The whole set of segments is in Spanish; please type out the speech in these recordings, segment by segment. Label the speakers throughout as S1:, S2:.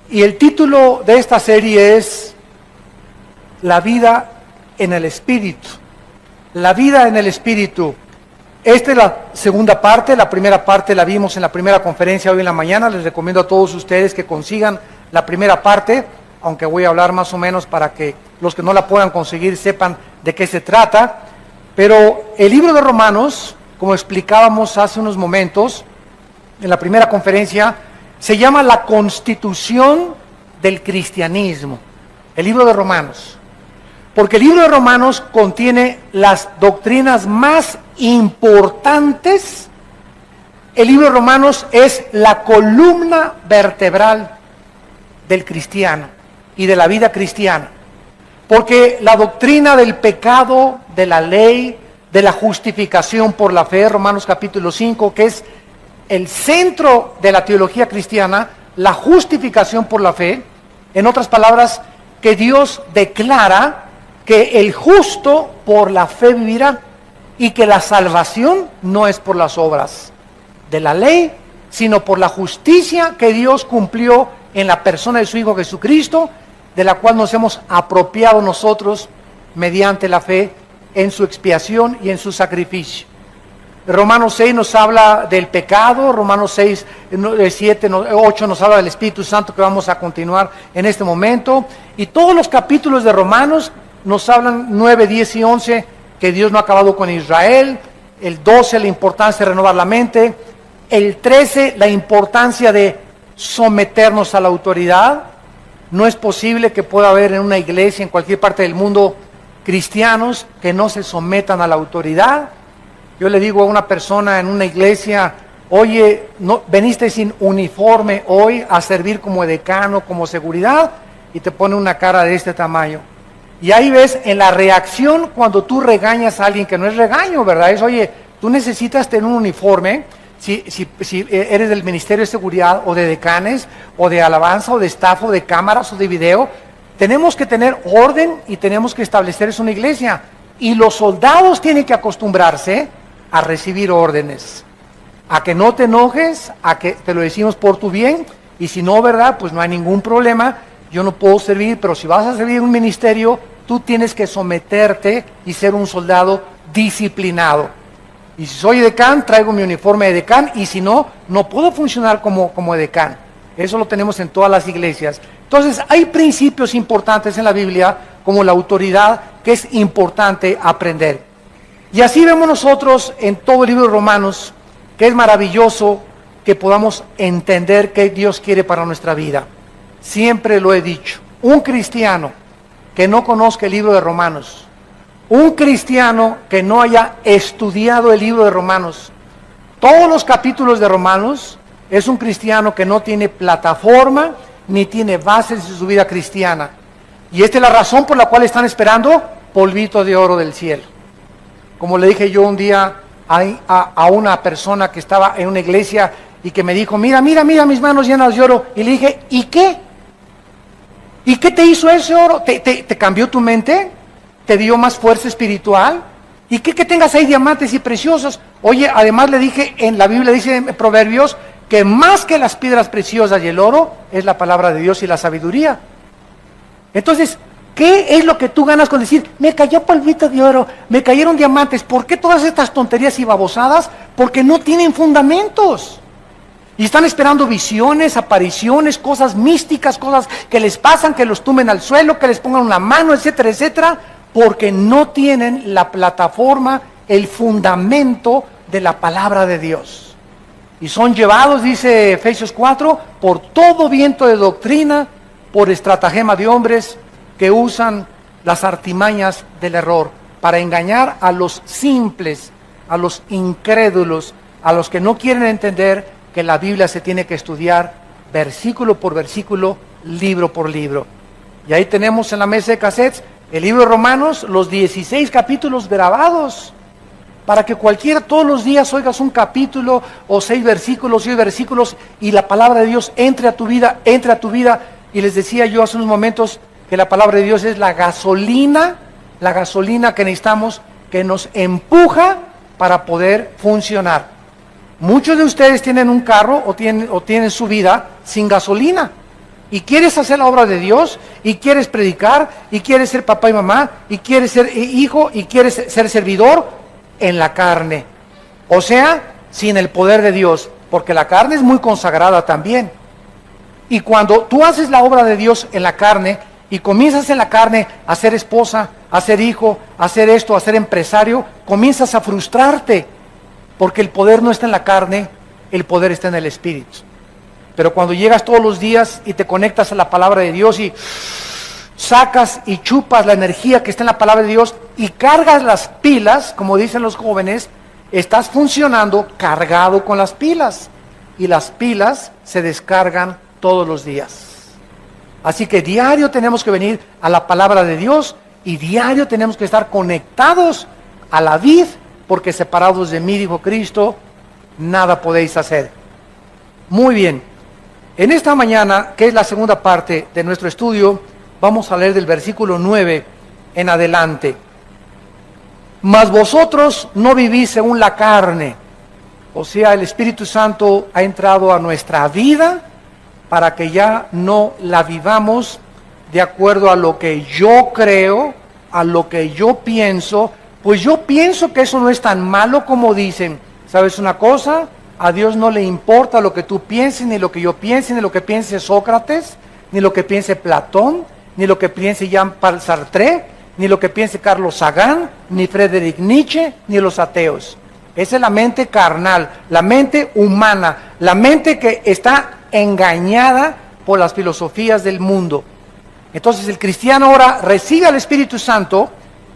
S1: Y el título de esta serie es La vida en el Espíritu. La vida en el Espíritu. Esta es la segunda parte. La primera parte la vimos en la primera conferencia hoy en la mañana. Les recomiendo a todos ustedes que consigan la primera parte, aunque voy a hablar más o menos para que los que no la puedan conseguir sepan de qué se trata. Pero el libro de Romanos, como explicábamos hace unos momentos en la primera conferencia, se llama la Constitución del Cristianismo, el libro de Romanos. Porque el libro de Romanos contiene las doctrinas más importantes. El libro de Romanos es la columna vertebral del cristiano y de la vida cristiana. Porque la doctrina del pecado, de la ley, de la justificación por la fe, Romanos capítulo 5, que es el centro de la teología cristiana, la justificación por la fe, en otras palabras, que Dios declara que el justo por la fe vivirá y que la salvación no es por las obras de la ley, sino por la justicia que Dios cumplió en la persona de su Hijo Jesucristo, de la cual nos hemos apropiado nosotros mediante la fe en su expiación y en su sacrificio. Romanos 6 nos habla del pecado, Romanos 6, 7, 8 nos habla del Espíritu Santo, que vamos a continuar en este momento, y todos los capítulos de Romanos nos hablan 9, 10 y 11, que Dios no ha acabado con Israel, el 12 la importancia de renovar la mente, el 13 la importancia de someternos a la autoridad. No es posible que pueda haber en una iglesia, en cualquier parte del mundo, cristianos que no se sometan a la autoridad. Yo le digo a una persona en una iglesia, oye, no, veniste sin uniforme hoy a servir como edecano, como seguridad, y te pone una cara de este tamaño. Y ahí ves en la reacción cuando tú regañas a alguien, que no es regaño, ¿verdad? Es, oye, tú necesitas tener un uniforme, si eres del Ministerio de Seguridad, o de decanes, o de alabanza, o de staff, o de cámaras, o de video, tenemos que tener orden y tenemos que establecer eso en una iglesia. Y los soldados tienen que acostumbrarse a recibir órdenes, a que no te enojes, a que te lo decimos por tu bien, y si no, ¿verdad? Pues no hay ningún problema, yo no puedo servir, pero si vas a servir en un ministerio, tú tienes que someterte y ser un soldado disciplinado. Y si soy edecán, traigo mi uniforme de edecán, y si no, no puedo funcionar como edecán. Eso lo tenemos en todas las iglesias. Entonces, hay principios importantes en la Biblia, como la autoridad, que es importante aprender. Y así vemos nosotros en todo el libro de Romanos, que es maravilloso que podamos entender qué Dios quiere para nuestra vida. Siempre lo he dicho, un cristiano que no conozca el libro de Romanos, un cristiano que no haya estudiado el libro de Romanos, todos los capítulos de Romanos, es un cristiano que no tiene plataforma ni tiene bases en su vida cristiana. Y esta es la razón por la cual están esperando polvito de oro del cielo. Como le dije yo un día a una persona que estaba en una iglesia y que me dijo, mira mis manos llenas de oro. Y le dije, ¿y qué? ¿Y qué te hizo ese oro? ¿Te cambió tu mente? ¿Te dio más fuerza espiritual? ¿Y qué que tengas ahí diamantes y preciosos? Oye, además le dije, en la Biblia dice en Proverbios, que más que las piedras preciosas y el oro, es la palabra de Dios y la sabiduría. Entonces, ¿qué es lo que tú ganas con decir, me cayó polvito de oro, me cayeron diamantes? ¿Por qué todas estas tonterías y babosadas? Porque no tienen fundamentos. Y están esperando visiones, apariciones, cosas místicas, cosas que les pasan, que los tumben al suelo, que les pongan una mano, etcétera, etcétera, porque no tienen la plataforma, el fundamento de la palabra de Dios. Y son llevados, dice Efesios 4, por todo viento de doctrina, por estratagema de hombres que usan las artimañas del error para engañar a los simples, a los incrédulos, a los que no quieren entender que la Biblia se tiene que estudiar versículo por versículo, libro por libro. Y ahí tenemos en la mesa de cassettes el libro de Romanos, los 16 capítulos grabados, para que cualquiera todos los días oigas un capítulo o 6 versículos, 10 versículos, y la palabra de Dios entre a tu vida. Y les decía yo hace unos momentos que la palabra de Dios es la gasolina que necesitamos, que nos empuja para poder funcionar. Muchos de ustedes tienen un carro o tienen su vida sin gasolina. y quieres hacer la obra de Dios, y quieres predicar, y quieres ser papá y mamá, y quieres ser hijo, y quieres ser servidor en la carne. O sea, sin el poder de Dios, porque la carne es muy consagrada también. Y cuando tú haces la obra de Dios en la carne, y comienzas en la carne a ser esposa, a ser hijo, a ser esto, a ser empresario, comienzas a frustrarte, porque el poder no está en la carne, el poder está en el Espíritu. Pero cuando llegas todos los días y te conectas a la palabra de Dios y sacas y chupas la energía que está en la palabra de Dios y cargas las pilas, como dicen los jóvenes, estás funcionando cargado con las pilas. Y las pilas se descargan todos los días. Así que diario tenemos que venir a la palabra de Dios y diario tenemos que estar conectados a la vid, porque separados de mí, dijo Cristo, nada podéis hacer. Muy bien. En esta mañana, que es la segunda parte de nuestro estudio, vamos a leer del versículo 9 en adelante. Mas vosotros no vivís según la carne, o sea, el Espíritu Santo ha entrado a nuestra vida para que ya no la vivamos de acuerdo a lo que yo creo, a lo que yo pienso. Pues yo pienso que eso no es tan malo como dicen. ¿Sabes una cosa? A Dios no le importa lo que tú pienses, ni lo que yo piense, ni lo que piense Sócrates, ni lo que piense Platón, ni lo que piense Jean-Paul Sartre, ni lo que piense Carlos Sagan, ni Friedrich Nietzsche, ni los ateos. Esa es la mente carnal, la mente humana, la mente que está engañada por las filosofías del mundo. Entonces el cristiano ahora recibe al Espíritu Santo,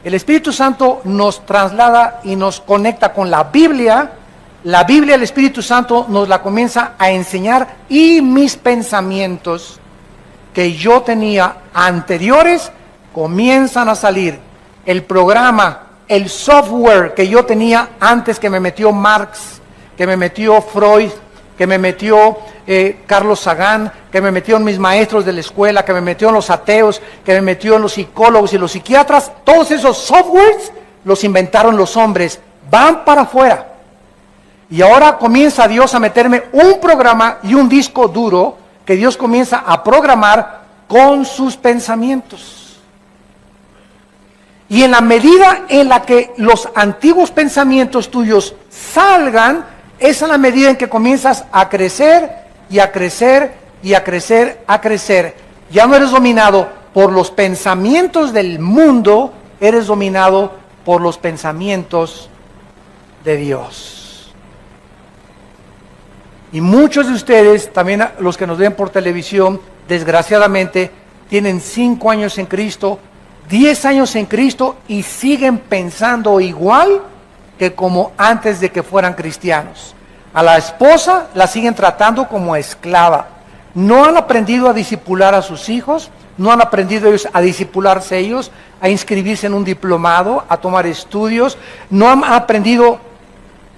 S1: el Espíritu Santo nos traslada y nos conecta con la Biblia, el Espíritu Santo nos la comienza a enseñar y mis pensamientos que yo tenía anteriores comienzan a salir. El programa, el software que yo tenía antes que me metió Marx, que me metió Freud, que me metió Carlos Sagan, que me metió en mis maestros de la escuela, que me metió en los ateos, que me metió en los psicólogos y los psiquiatras, todos esos softwares los inventaron los hombres, van para afuera. Y ahora comienza Dios a meterme un programa y un disco duro que Dios comienza a programar con sus pensamientos. Y en la medida en la que los antiguos pensamientos tuyos salgan, esa es la medida en que comienzas a crecer y a crecer y a crecer, a crecer. Ya no eres dominado por los pensamientos del mundo, eres dominado por los pensamientos de Dios. Y muchos de ustedes, también los que nos ven por televisión, desgraciadamente, tienen 5 años en Cristo, 10 años en Cristo y siguen pensando igual que como antes de que fueran cristianos. A la esposa la siguen tratando como esclava. No han aprendido a discipular a sus hijos, no han aprendido ellos a discipularse ellos, a inscribirse en un diplomado, a tomar estudios, no han aprendido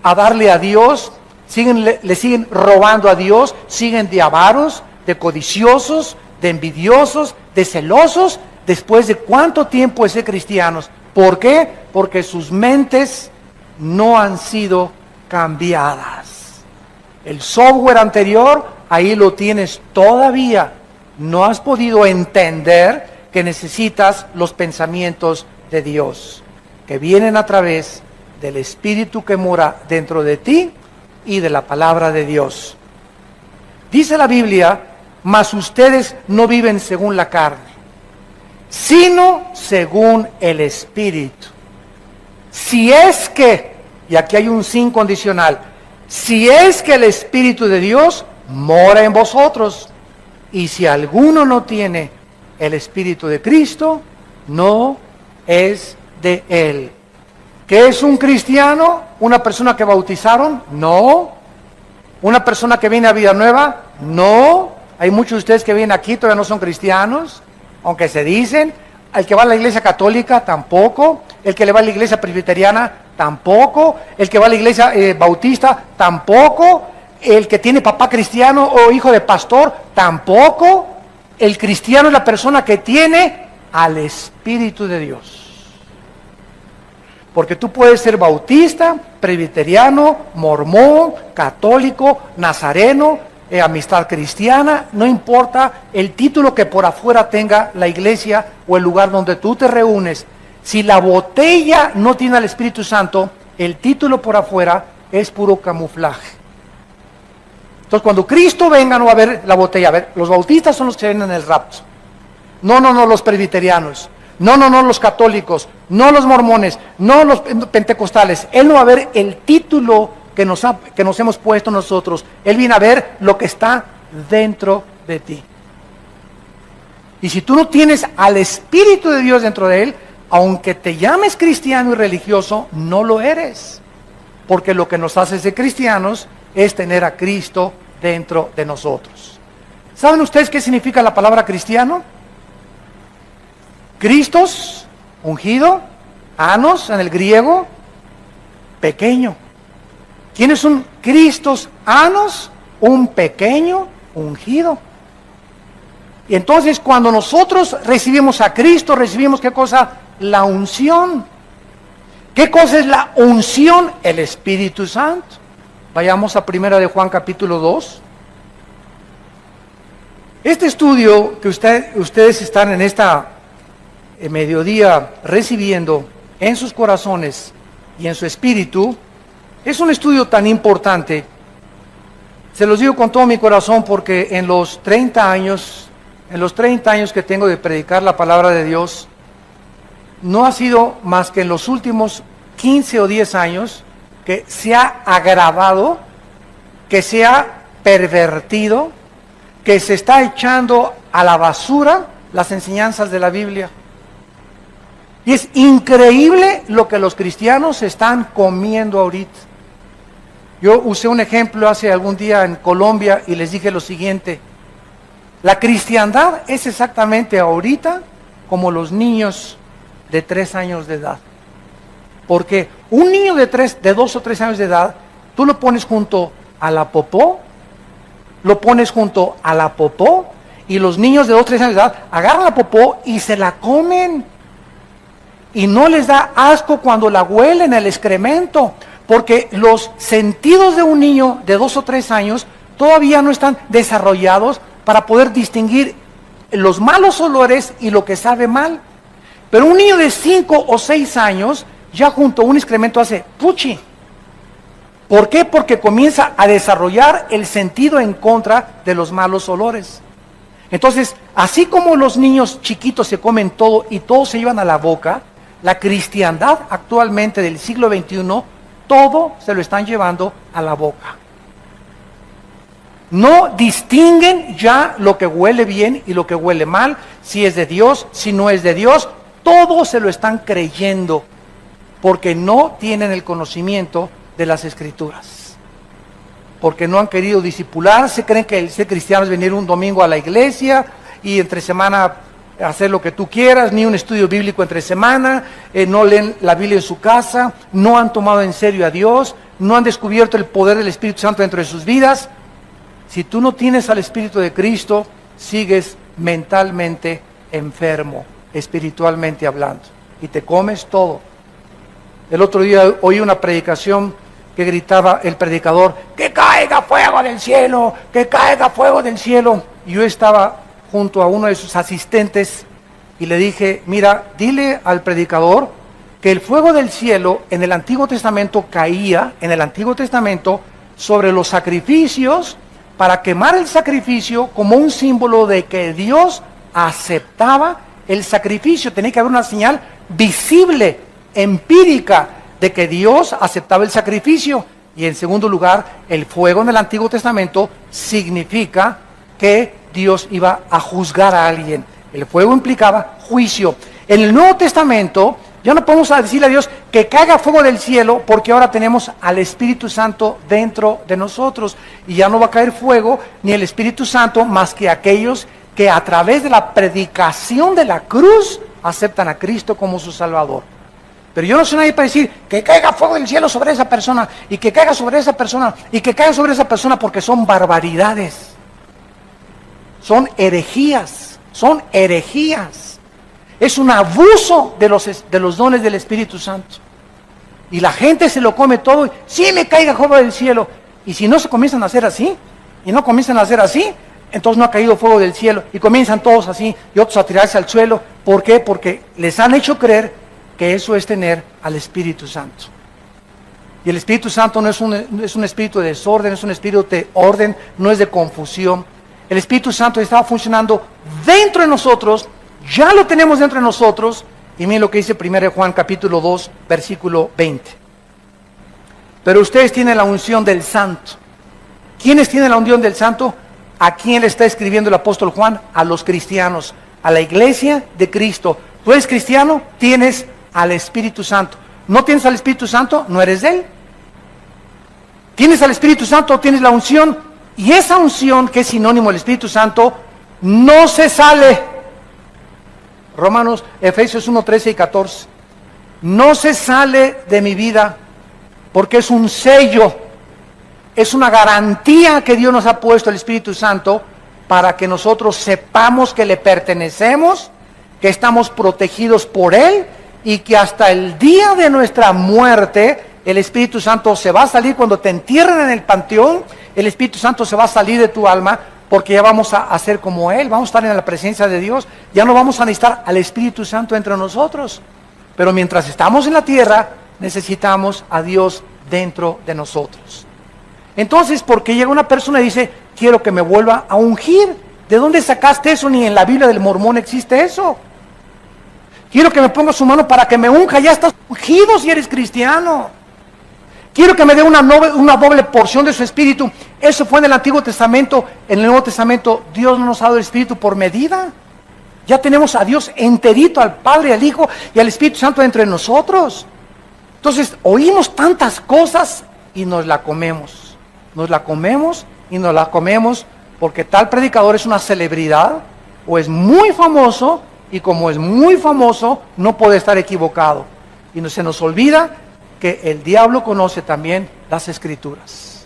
S1: a darle a Dios. Le siguen robando a Dios, siguen de avaros, de codiciosos, de envidiosos, de celosos, después de cuánto tiempo de ser cristianos. ¿Por qué? Porque sus mentes no han sido cambiadas. El software anterior, ahí lo tienes todavía. No has podido entender que necesitas los pensamientos de Dios, que vienen a través del Espíritu que mora dentro de ti y de la palabra de Dios. Dice la Biblia, mas ustedes no viven según la carne, sino según el Espíritu. Si es que, y aquí hay un sin condicional, si es que el Espíritu de Dios mora en vosotros, y si alguno no tiene el Espíritu de Cristo, no es de Él. ¿Qué es un cristiano? ¿Una persona que bautizaron? No. ¿Una persona que viene a vida nueva? No. Hay muchos de ustedes que vienen aquí, todavía no son cristianos, aunque se dicen. El que va a la iglesia católica, tampoco. El que le va a la iglesia presbiteriana, tampoco. El que va a la iglesia bautista, tampoco. El que tiene papá cristiano o hijo de pastor, tampoco. El cristiano es la persona que tiene al Espíritu de Dios. Porque tú puedes ser bautista, presbiteriano, mormón, católico, nazareno, amistad cristiana, no importa el título que por afuera tenga la iglesia o el lugar donde tú te reúnes. Si la botella no tiene al Espíritu Santo, el título por afuera es puro camuflaje. Entonces, cuando Cristo venga, no va a haber la botella. A ver, los bautistas son los que ven en el rapto. No, los presbiterianos. No, los católicos. No los mormones. No los pentecostales. Él no va a ver el título que nos hemos puesto nosotros. Él viene a ver lo que está dentro de ti. Y si tú no tienes al Espíritu de Dios dentro de él, aunque te llames cristiano y religioso, no lo eres. Porque lo que nos hace de cristianos es tener a Cristo dentro de nosotros. ¿Saben ustedes qué significa la palabra cristiano? Cristos, ungido, anos en el griego, pequeño. ¿Quién es un Cristos anos? Un pequeño ungido. Y entonces cuando nosotros recibimos a Cristo, recibimos ¿qué cosa? La unción. ¿Qué cosa es la unción? El Espíritu Santo. Vayamos a 1 de Juan capítulo 2. Este estudio que ustedes están en esta mediodía recibiendo en sus corazones y en su espíritu, es un estudio tan importante. Se los digo con todo mi corazón porque en los 30 años que tengo de predicar la palabra de Dios, no ha sido más que en los últimos 15 o 10 años que se ha agravado, que se ha pervertido, que se está echando a la basura las enseñanzas de la Biblia. Y es increíble lo que los cristianos están comiendo ahorita. Yo usé un ejemplo hace algún día en Colombia y les dije lo siguiente: la cristiandad es exactamente ahorita como los niños de 3 años de edad. Porque un niño de 2 o 3 años de edad, tú lo pones junto a la popó, y los niños de 2 o 3 años de edad agarran la popó y se la comen. Y no les da asco cuando la huelen, el excremento, porque los sentidos de un niño de 2 o 3 años todavía no están desarrollados para poder distinguir los malos olores y lo que sabe mal. Pero un niño de 5 o 6 años ya junto a un excremento hace puchi. ¿Por qué? Porque comienza a desarrollar el sentido en contra de los malos olores. Entonces, así como los niños chiquitos se comen todo y todo se llevan a la boca, la cristiandad actualmente del siglo XXI, todo se lo están llevando a la boca. No distinguen ya lo que huele bien y lo que huele mal, si es de Dios, si no es de Dios, todo se lo están creyendo, porque no tienen el conocimiento de las Escrituras. Porque no han querido discipularse, creen que el ser cristiano es venir un domingo a la iglesia y entre semana hacer lo que tú quieras, ni un estudio bíblico entre semana, no leen la Biblia en su casa, no han tomado en serio a Dios, no han descubierto el poder del Espíritu Santo dentro de sus vidas. Si tú no tienes al Espíritu de Cristo, sigues mentalmente enfermo, espiritualmente hablando, y te comes todo. El otro día oí una predicación que gritaba el predicador: ¡que caiga fuego del cielo! ¡Que caiga fuego del cielo! Y yo estaba junto a uno de sus asistentes y le dije: mira, dile al predicador que el fuego del cielo en el Antiguo Testamento caía, en el Antiguo Testamento, sobre los sacrificios, para quemar el sacrificio como un símbolo de que Dios aceptaba el sacrificio. Tenía que haber una señal visible, empírica, de que Dios aceptaba el sacrificio. Y en segundo lugar, el fuego en el Antiguo Testamento significa que Dios iba a juzgar a alguien. El fuego implicaba juicio. En el Nuevo Testamento ya no podemos decirle a Dios que caiga fuego del cielo, porque ahora tenemos al Espíritu Santo dentro de nosotros, y ya no va a caer fuego ni el Espíritu Santo más que aquellos que a través de la predicación de la cruz aceptan a Cristo como su Salvador. Pero yo no soy nadie para decir que caiga fuego del cielo sobre esa persona, y que caiga sobre esa persona, y que caiga sobre esa persona, porque son barbaridades. Son herejías, son herejías. Es un abuso de los dones del Espíritu Santo. Y la gente se lo come todo, y sí me caiga fuego del cielo. Y si no se comienzan a hacer así, y no comienzan a hacer así, entonces no ha caído fuego del cielo, y comienzan todos así, y otros a tirarse al suelo. ¿Por qué? Porque les han hecho creer que eso es tener al Espíritu Santo. Y el Espíritu Santo no es un espíritu de desorden, es un espíritu de orden, no es de confusión. El Espíritu Santo estaba funcionando dentro de nosotros, ya lo tenemos dentro de nosotros, y miren lo que dice 1 Juan capítulo 2, versículo 20. Pero ustedes tienen la unción del Santo. ¿Quiénes tienen la unción del Santo? ¿A quién le está escribiendo el apóstol Juan? A los cristianos, a la iglesia de Cristo. ¿Tú eres cristiano? Tienes al Espíritu Santo. ¿No tienes al Espíritu Santo? No eres de Él. ¿Tienes al Espíritu Santo? Tienes la unción. Y esa unción, que es sinónimo del Espíritu Santo, no se sale. Efesios 1, 13 y 14. No se sale de mi vida, porque es un sello, es una garantía que Dios nos ha puesto, el Espíritu Santo, para que nosotros sepamos que le pertenecemos, que estamos protegidos por Él, y que hasta el día de nuestra muerte, el Espíritu Santo se va a salir cuando te entierren en el panteón. El Espíritu Santo se va a salir de tu alma, porque ya vamos a ser como Él, vamos a estar en la presencia de Dios, ya no vamos a necesitar al Espíritu Santo entre nosotros. Pero mientras estamos en la tierra, necesitamos a Dios dentro de nosotros. Entonces, porque llega una persona y dice, quiero que me vuelva a ungir. ¿De dónde sacaste eso? Ni en la Biblia del Mormón existe eso. Quiero que me ponga su mano para que me unja. Ya estás ungido si eres cristiano. Quiero que me dé una doble porción de su Espíritu. Eso fue en el Antiguo Testamento. En el Nuevo Testamento, Dios no nos ha dado el Espíritu por medida. Ya tenemos a Dios enterito, al Padre, al Hijo y al Espíritu Santo entre nosotros. Entonces, oímos tantas cosas y nos la comemos. Nos la comemos y nos la comemos porque tal predicador es una celebridad o es muy famoso, y como es muy famoso, no puede estar equivocado. Y se nos olvida que el diablo conoce también las Escrituras.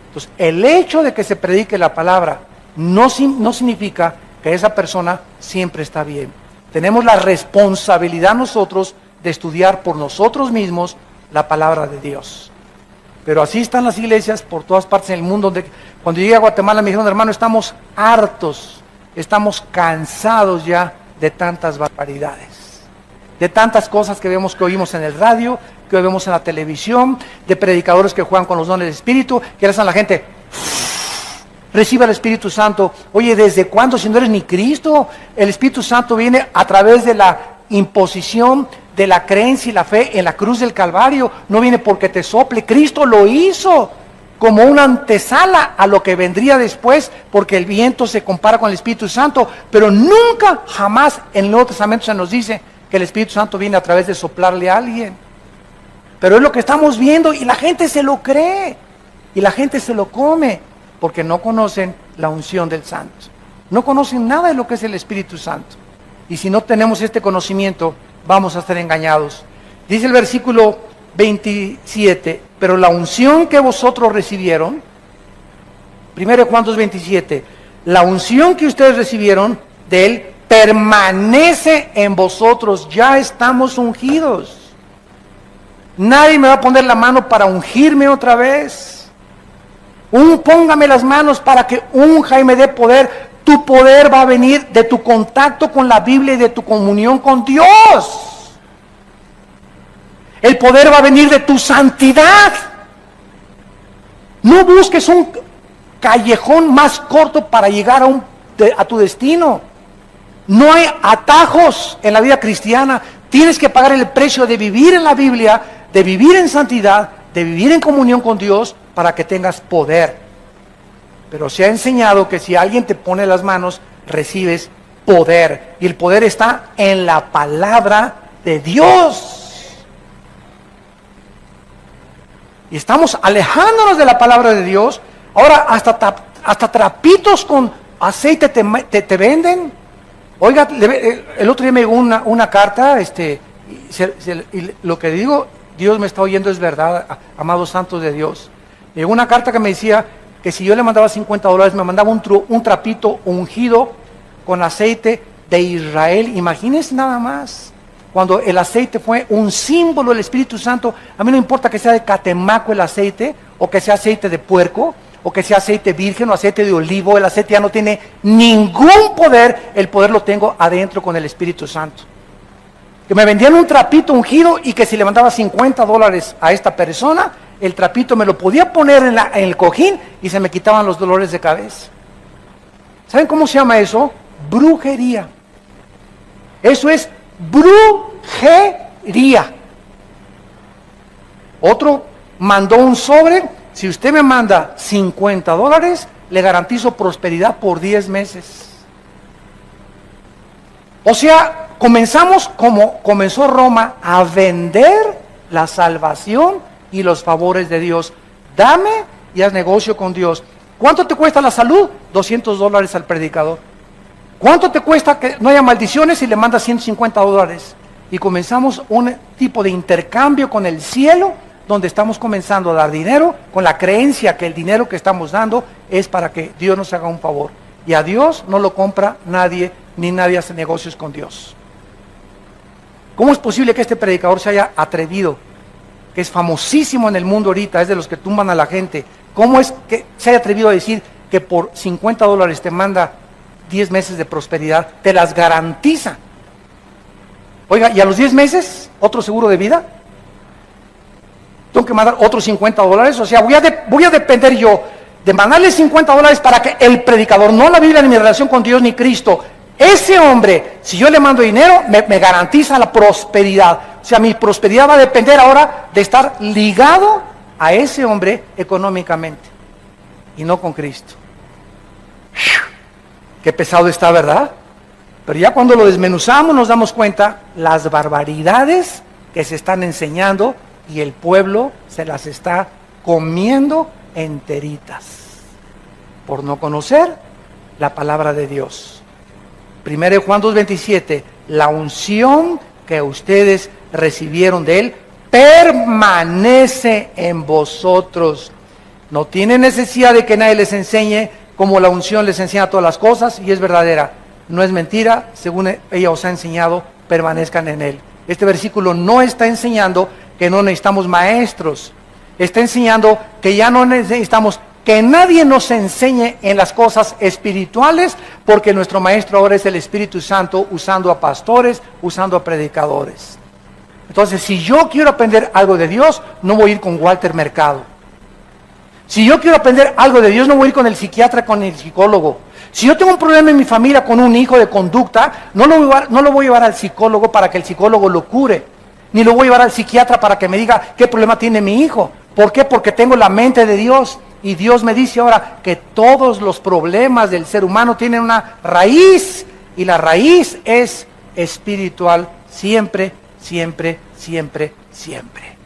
S1: Entonces, el hecho de que se predique la palabra no significa que esa persona siempre está bien. Tenemos la responsabilidad nosotros de estudiar por nosotros mismos la palabra de Dios. Pero así están las iglesias por todas partes en el mundo. Cuando llegué a Guatemala me dijeron, hermano, estamos hartos, estamos cansados ya de tantas barbaridades, de tantas cosas que vemos, que oímos en el radio, que vemos en la televisión, de predicadores que juegan con los dones del Espíritu, que le hacen a la gente, reciba el Espíritu Santo. Oye, ¿desde cuándo? Si no eres ni Cristo. El Espíritu Santo viene a través de la imposición de la creencia y la fe en la cruz del Calvario. No viene porque te sople. Cristo lo hizo como una antesala a lo que vendría después, porque el viento se compara con el Espíritu Santo, pero nunca, jamás en el Nuevo Testamento se nos dice que el Espíritu Santo viene a través de soplarle a alguien. Pero es lo que estamos viendo y la gente se lo cree y la gente se lo come, porque no conocen la unción del Santo, no conocen nada de lo que es el Espíritu Santo. Y si no tenemos este conocimiento, vamos a estar engañados. Dice el versículo 27, pero la unción que vosotros recibieron, 1 Juan 2:27, la unción que ustedes recibieron de Él permanece en vosotros. Ya estamos ungidos. Nadie me va a poner la mano para ungirme otra vez. Póngame las manos para que unja y me dé poder. Tu poder va a venir de tu contacto con la Biblia y de tu comunión con Dios. El poder va a venir de tu santidad. No busques un callejón más corto para llegar a tu destino. No hay atajos en la vida cristiana. Tienes que pagar el precio de vivir en la Biblia, de vivir en santidad, de vivir en comunión con Dios para que tengas poder. Pero se ha enseñado que si alguien te pone las manos, recibes poder. Y el poder está en la palabra de Dios. Y estamos alejándonos de la palabra de Dios. Ahora hasta trapitos con aceite te venden. Oiga, el otro día me llegó una carta, y lo que digo, Dios me está oyendo, es verdad, amados santos de Dios. Me llegó una carta que me decía que si yo le mandaba $50, me mandaba un trapito ungido con aceite de Israel. Imagínense nada más. Cuando el aceite fue un símbolo del Espíritu Santo, a mí no importa que sea de Catemaco el aceite, o que sea aceite de puerco, o que sea aceite virgen o aceite de olivo. El aceite ya no tiene ningún poder, el poder lo tengo adentro con el Espíritu Santo. Que me vendían un trapito ungido y que si le mandaba $50 a esta persona, el trapito me lo podía poner en el cojín y se me quitaban los dolores de cabeza. ¿Saben cómo se llama eso? Brujería. Eso es brujería. Otro mandó un sobre: si usted me manda $50, le garantizo prosperidad por 10 meses. O sea, comenzamos como comenzó Roma, a vender la salvación y los favores de Dios. Dame y haz negocio con Dios. ¿Cuánto te cuesta la salud? $200 al predicador. ¿Cuánto te cuesta que no haya maldiciones? Y le mandas $150. Y comenzamos un tipo de intercambio con el cielo, donde estamos comenzando a dar dinero con la creencia que el dinero que estamos dando es para que Dios nos haga un favor. Y a Dios no lo compra nadie, ni nadie hace negocios con Dios. ¿Cómo es posible que este predicador se haya atrevido, que es famosísimo en el mundo ahorita, es de los que tumban a la gente? ¿Cómo es que se haya atrevido a decir que por $50 te manda 10 meses de prosperidad, te las garantiza? Oiga, ¿y a los 10 meses otro seguro de vida? Tengo que mandar otros $50, o sea, voy a depender yo de mandarle $50 para que el predicador, no la Biblia, ni mi relación con Dios, ni Cristo, ese hombre, si yo le mando dinero, me garantiza la prosperidad. O sea, mi prosperidad va a depender ahora de estar ligado a ese hombre económicamente, y no con Cristo. Qué pesado está, ¿verdad? Pero ya cuando lo desmenuzamos nos damos cuenta las barbaridades que se están enseñando, y el pueblo se las está comiendo enteritas por no conocer la palabra de Dios. 1 Juan 2:27, la unción que ustedes recibieron de Él permanece en vosotros. No tienen necesidad de que nadie les enseñe, como la unción les enseña todas las cosas, y es verdadera, no es mentira, según ella os ha enseñado, permanezcan en Él. Este versículo no está enseñando que no necesitamos maestros, está enseñando que ya no necesitamos que nadie nos enseñe en las cosas espirituales, porque nuestro maestro ahora es el Espíritu Santo, usando a pastores, usando a predicadores. Entonces, si yo quiero aprender algo de Dios, no voy a ir con Walter Mercado. Si yo quiero aprender algo de Dios, no voy a ir con el psiquiatra, con el psicólogo. Si yo tengo un problema en mi familia con un hijo de conducta, no lo voy a llevar al psicólogo para que el psicólogo lo cure, ni lo voy a llevar al psiquiatra para que me diga qué problema tiene mi hijo. ¿Por qué? Porque tengo la mente de Dios, y Dios me dice ahora que todos los problemas del ser humano tienen una raíz, y la raíz es espiritual, siempre, siempre, siempre, siempre.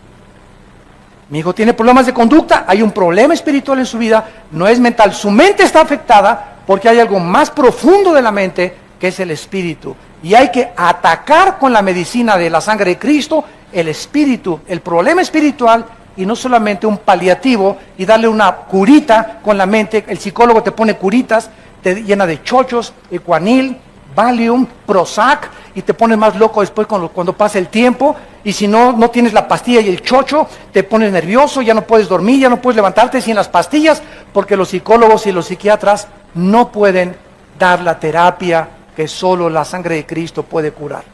S1: Mi hijo tiene problemas de conducta, hay un problema espiritual en su vida, no es mental, su mente está afectada porque hay algo más profundo de la mente, que es el espíritu. Y hay que atacar con la medicina de la sangre de Cristo el espíritu, el problema espiritual, y no solamente un paliativo y darle una curita con la mente. El psicólogo te pone curitas, te llena de chochos, Equanil, Valium, Prozac, y te pones más loco después cuando pasa el tiempo. Y si no tienes la pastilla y el chocho, te pones nervioso, ya no puedes dormir, ya no puedes levantarte sin las pastillas, porque los psicólogos y los psiquiatras no pueden dar la terapia que solo la sangre de Cristo puede curar.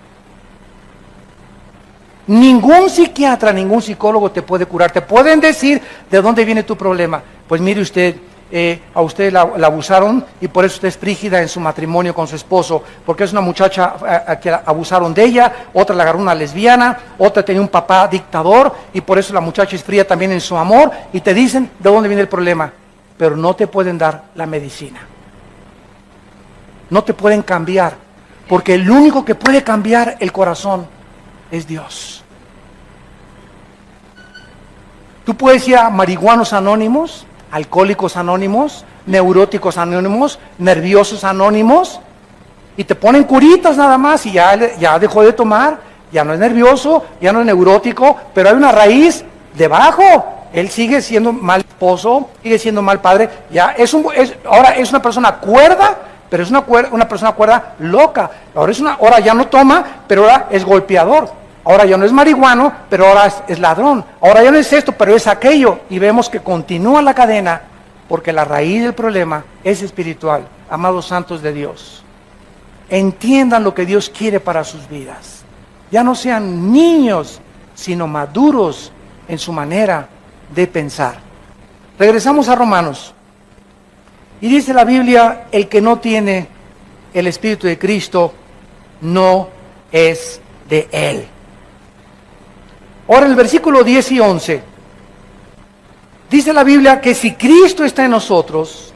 S1: Ningún psiquiatra, ningún psicólogo te puede curar. Te pueden decir de dónde viene tu problema. Pues mire usted, a usted la abusaron, y por eso usted es frígida en su matrimonio con su esposo, porque es una muchacha a que abusaron de ella, otra la agarró una lesbiana, otra tenía un papá dictador, y por eso la muchacha es fría también en su amor, y te dicen de dónde viene el problema, pero no te pueden dar la medicina. No te pueden cambiar, porque el único que puede cambiar el corazón es Dios. Tú puedes ir a marihuanos anónimos, alcohólicos anónimos, neuróticos anónimos, nerviosos anónimos, y te ponen curitas nada más, y ya dejó de tomar, ya no es nervioso, ya no es neurótico, pero hay una raíz debajo. Él sigue siendo mal esposo, sigue siendo mal padre, ahora es una persona cuerda, pero es una persona cuerda loca. Ahora ya no toma, pero ahora es golpeador. Ahora ya no es marihuano, pero ahora es ladrón. Ahora ya no es esto, pero es aquello. Y vemos que continúa la cadena porque la raíz del problema es espiritual. Amados santos de Dios, entiendan lo que Dios quiere para sus vidas. Ya no sean niños, sino maduros en su manera de pensar. Regresamos a Romanos. Y dice la Biblia, el que no tiene el Espíritu de Cristo no es de Él. Ahora en el versículo 10 y 11, dice la Biblia que si Cristo está en nosotros,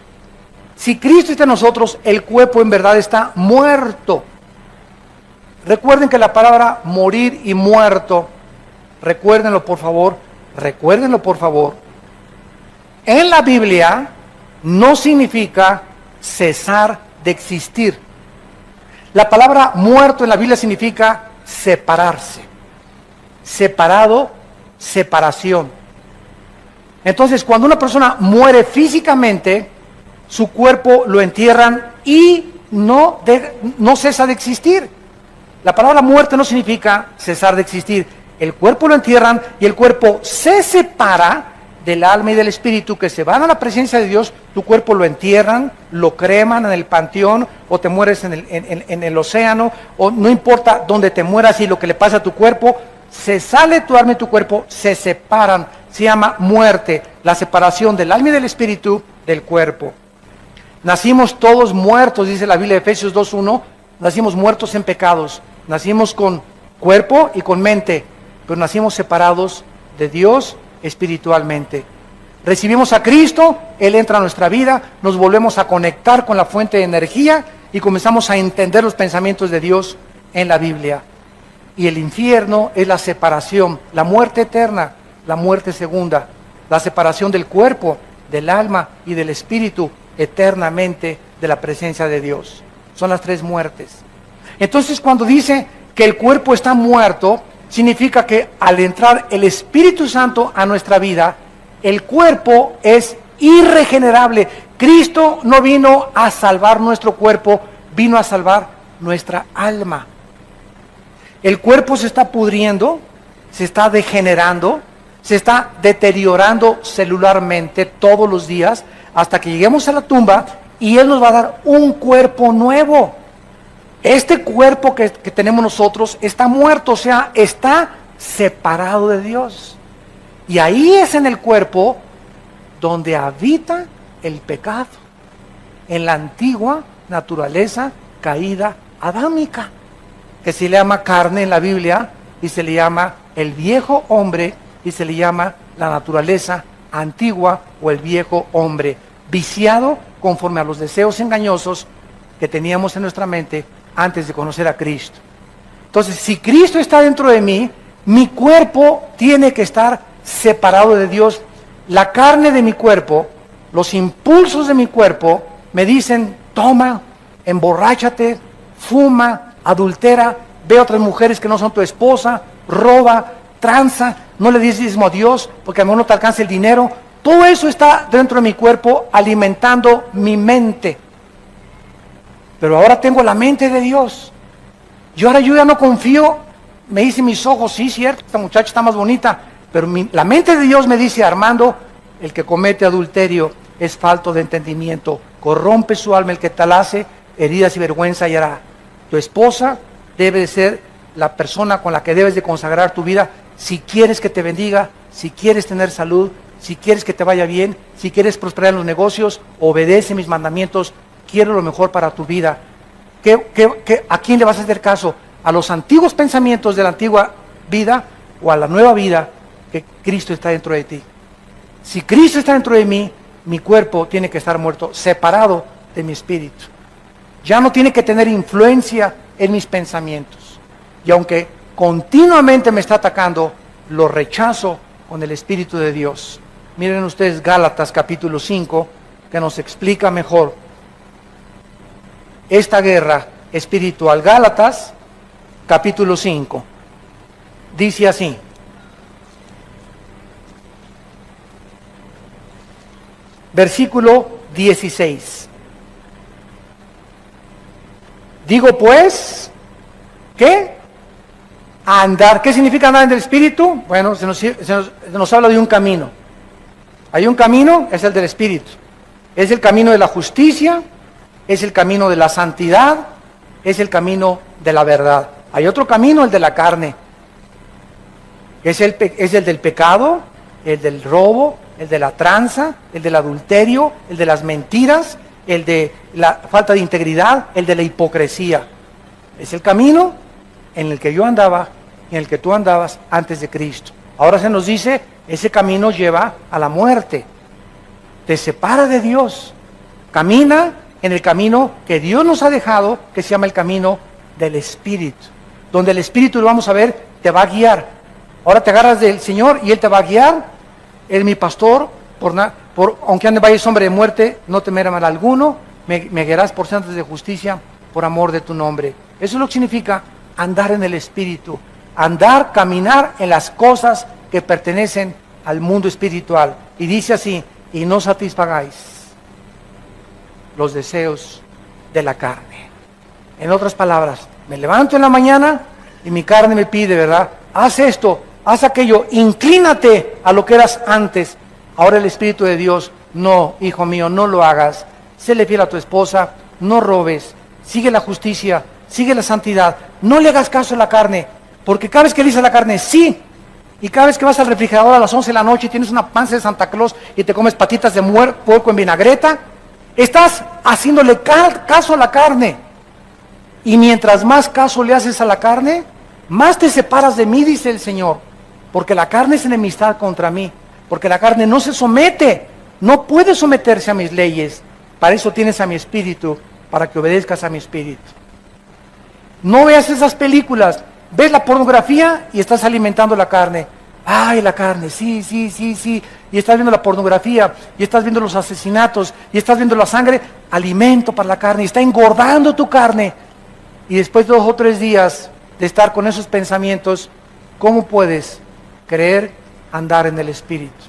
S1: el cuerpo en verdad está muerto. Recuerden que la palabra morir y muerto, recuérdenlo por favor, en la Biblia no significa cesar de existir. La palabra muerto en la Biblia significa separarse, separado, separación. Entonces, cuando una persona muere físicamente, su cuerpo lo entierran y no cesa de existir. La palabra muerte no significa cesar de existir. El cuerpo lo entierran y el cuerpo se separa del alma y del espíritu, que se van a la presencia de Dios. Tu cuerpo lo entierran, lo creman en el panteón, o te mueres en el océano, o no importa dónde te mueras y lo que le pasa a tu cuerpo, se sale tu alma y tu cuerpo, se separan. Se llama muerte, la separación del alma y del espíritu del cuerpo. Nacimos todos muertos, dice la Biblia de Efesios 2:1, nacimos muertos en pecados, nacimos con cuerpo y con mente, pero nacimos separados de Dios espiritualmente. Recibimos a Cristo, Él entra a nuestra vida, nos volvemos a conectar con la fuente de energía y comenzamos a entender los pensamientos de Dios en la Biblia. Y el infierno es la separación, la muerte eterna, la muerte segunda, la separación del cuerpo, del alma y del espíritu eternamente de la presencia de Dios. Son las tres muertes. Entonces, cuando dice que el cuerpo está muerto, significa que al entrar el Espíritu Santo a nuestra vida, el cuerpo es irregenerable. Cristo no vino a salvar nuestro cuerpo, vino a salvar nuestra alma. El cuerpo se está pudriendo, se está degenerando, se está deteriorando celularmente todos los días hasta que lleguemos a la tumba y Él nos va a dar un cuerpo nuevo. Este cuerpo que tenemos nosotros está muerto, o sea, está separado de Dios. Y ahí es en el cuerpo donde habita el pecado, en la antigua naturaleza caída adámica, que se le llama carne en la Biblia y se le llama el viejo hombre y se le llama la naturaleza antigua o el viejo hombre, viciado conforme a los deseos engañosos que teníamos en nuestra mente antes de conocer a Cristo. Entonces, si Cristo está dentro de mí, mi cuerpo tiene que estar separado de Dios. La carne de mi cuerpo, los impulsos de mi cuerpo me dicen: toma, emborráchate, fuma, adultera, ve a otras mujeres que no son tu esposa, roba, tranza, no le des diezmo a Dios porque a lo mejor no te alcanza el dinero. Todo eso está dentro de mi cuerpo alimentando mi mente. Pero ahora tengo la mente de Dios. Yo ya no confío. Me dicen mis ojos: sí, cierto, esta muchacha está más bonita. Pero la mente de Dios me dice: Armando, el que comete adulterio es falto de entendimiento. Corrompe su alma el que tal hace, heridas y vergüenza hallará. Tu esposa debe de ser la persona con la que debes de consagrar tu vida. Si quieres que te bendiga, si quieres tener salud, si quieres que te vaya bien, si quieres prosperar en los negocios, obedece mis mandamientos. Quiero lo mejor para tu vida. ¿A quién le vas a hacer caso? ¿A los antiguos pensamientos de la antigua vida o a la nueva vida que Cristo está dentro de ti? Si Cristo está dentro de mí, mi cuerpo tiene que estar muerto, separado de mi espíritu. Ya no tiene que tener influencia en mis pensamientos. Y aunque continuamente me está atacando, lo rechazo con el Espíritu de Dios. Miren ustedes Gálatas capítulo 5, que nos explica mejor esta guerra espiritual. Gálatas capítulo 5 dice así: versículo 16. Digo pues, ¿qué? Andar. ¿Qué significa andar en el Espíritu? Bueno, se nos habla de un camino. Hay un camino, es el del Espíritu. Es el camino de la justicia, es el camino de la santidad, es el camino de la verdad. Hay otro camino, el de la carne. Es el del pecado, el del robo, el de la tranza, el del adulterio, el de las mentiras, el de la falta de integridad, el de la hipocresía. Es el camino en el que yo andaba, en el que tú andabas antes de Cristo. Ahora se nos dice, ese camino lleva a la muerte. Te separa de Dios. Camina en el camino que Dios nos ha dejado, que se llama el camino del Espíritu. Donde el Espíritu, lo vamos a ver, te va a guiar. Ahora te agarras del Señor y Él te va a guiar. Él es mi pastor, aunque ande en valle de sombra de muerte, no temeré mal alguno. Me guiarás por sendas de justicia, por amor de tu nombre. Eso es lo que significa andar en el Espíritu. Andar, caminar en las cosas que pertenecen al mundo espiritual. Y dice así, y no satisfagáis los deseos de la carne. En otras palabras, me levanto en la mañana y mi carne me pide, ¿verdad? Haz esto, haz aquello, inclínate a lo que eras antes. Ahora el Espíritu de Dios, no, hijo mío, no lo hagas. Séle fiel a tu esposa, no robes, sigue la justicia, sigue la santidad, no le hagas caso a la carne, porque cada vez que le dices a la carne, sí, y cada vez que vas al refrigerador a las 11 de la noche y tienes una panza de Santa Claus y te comes patitas de puerco en vinagreta, estás haciéndole caso a la carne. Y mientras más caso le haces a la carne, más te separas de mí, dice el Señor, porque la carne es enemistad contra mí, porque la carne no se somete, no puede someterse a mis leyes. Para eso tienes a mi espíritu, para que obedezcas a mi espíritu. No veas esas películas, ves la pornografía y estás alimentando la carne. Ay, la carne, sí. Y estás viendo la pornografía, y estás viendo los asesinatos, y estás viendo la sangre, alimento para la carne, y está engordando tu carne. Y después de 2 o 3 días de estar con esos pensamientos, ¿cómo puedes creer andar en el Espíritu?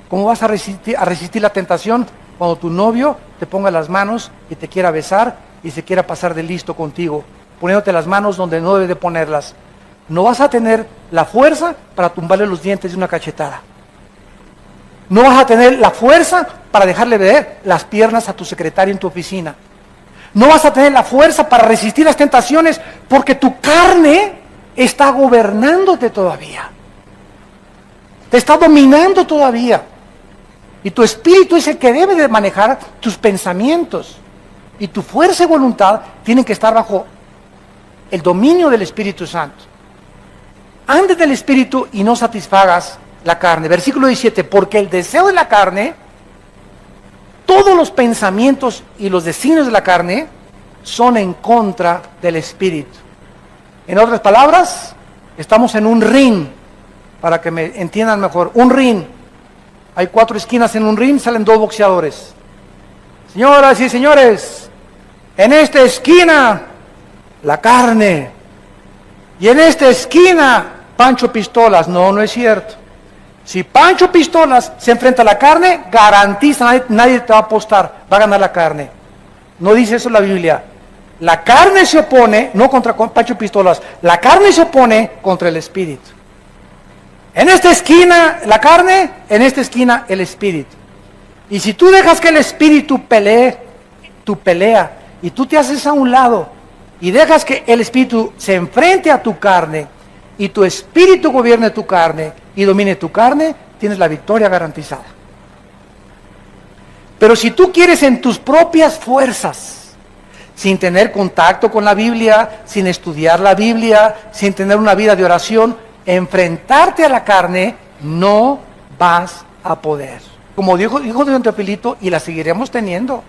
S1: ¿Cómo vas a resistir la tentación cuando tu novio te ponga las manos y te quiera besar y se quiera pasar de listo contigo, poniéndote las manos donde no debe de ponerlas? No vas a tener la fuerza para tumbarle los dientes de una cachetada. No vas a tener la fuerza para dejarle ver las piernas a tu secretario en tu oficina. No vas a tener la fuerza para resistir las tentaciones porque tu carne está gobernándote todavía. Te está dominando todavía. Y tu espíritu es el que debe de manejar tus pensamientos. Y tu fuerza y voluntad tienen que estar bajo el dominio del Espíritu Santo. Andes del Espíritu y no satisfagas la carne. Versículo 17, porque el deseo de la carne, todos los pensamientos y los designios de la carne son en contra del Espíritu. En otras palabras, estamos en un ring, para que me entiendan mejor, un ring. Hay 4 esquinas en un ring, salen 2 boxeadores. Señoras y señores, en esta esquina, la carne. Y en esta esquina, Pancho Pistolas. No, no es cierto. Si Pancho Pistolas se enfrenta a la carne, garantiza, nadie te va a apostar, va a ganar la carne. No dice eso la Biblia. La carne se opone, no contra Pancho Pistolas, la carne se opone contra el Espíritu. En esta esquina la carne, en esta esquina el Espíritu. Y si tú dejas que el Espíritu pelee tu pelea, y tú te haces a un lado, y dejas que el Espíritu se enfrente a tu carne, y tu Espíritu gobierne tu carne, y domine tu carne, tienes la victoria garantizada. Pero si tú quieres en tus propias fuerzas, sin tener contacto con la Biblia, sin estudiar la Biblia, sin tener una vida de oración, enfrentarte a la carne, no vas a poder. Como dijo Don Teofilito, y la seguiremos teniendo.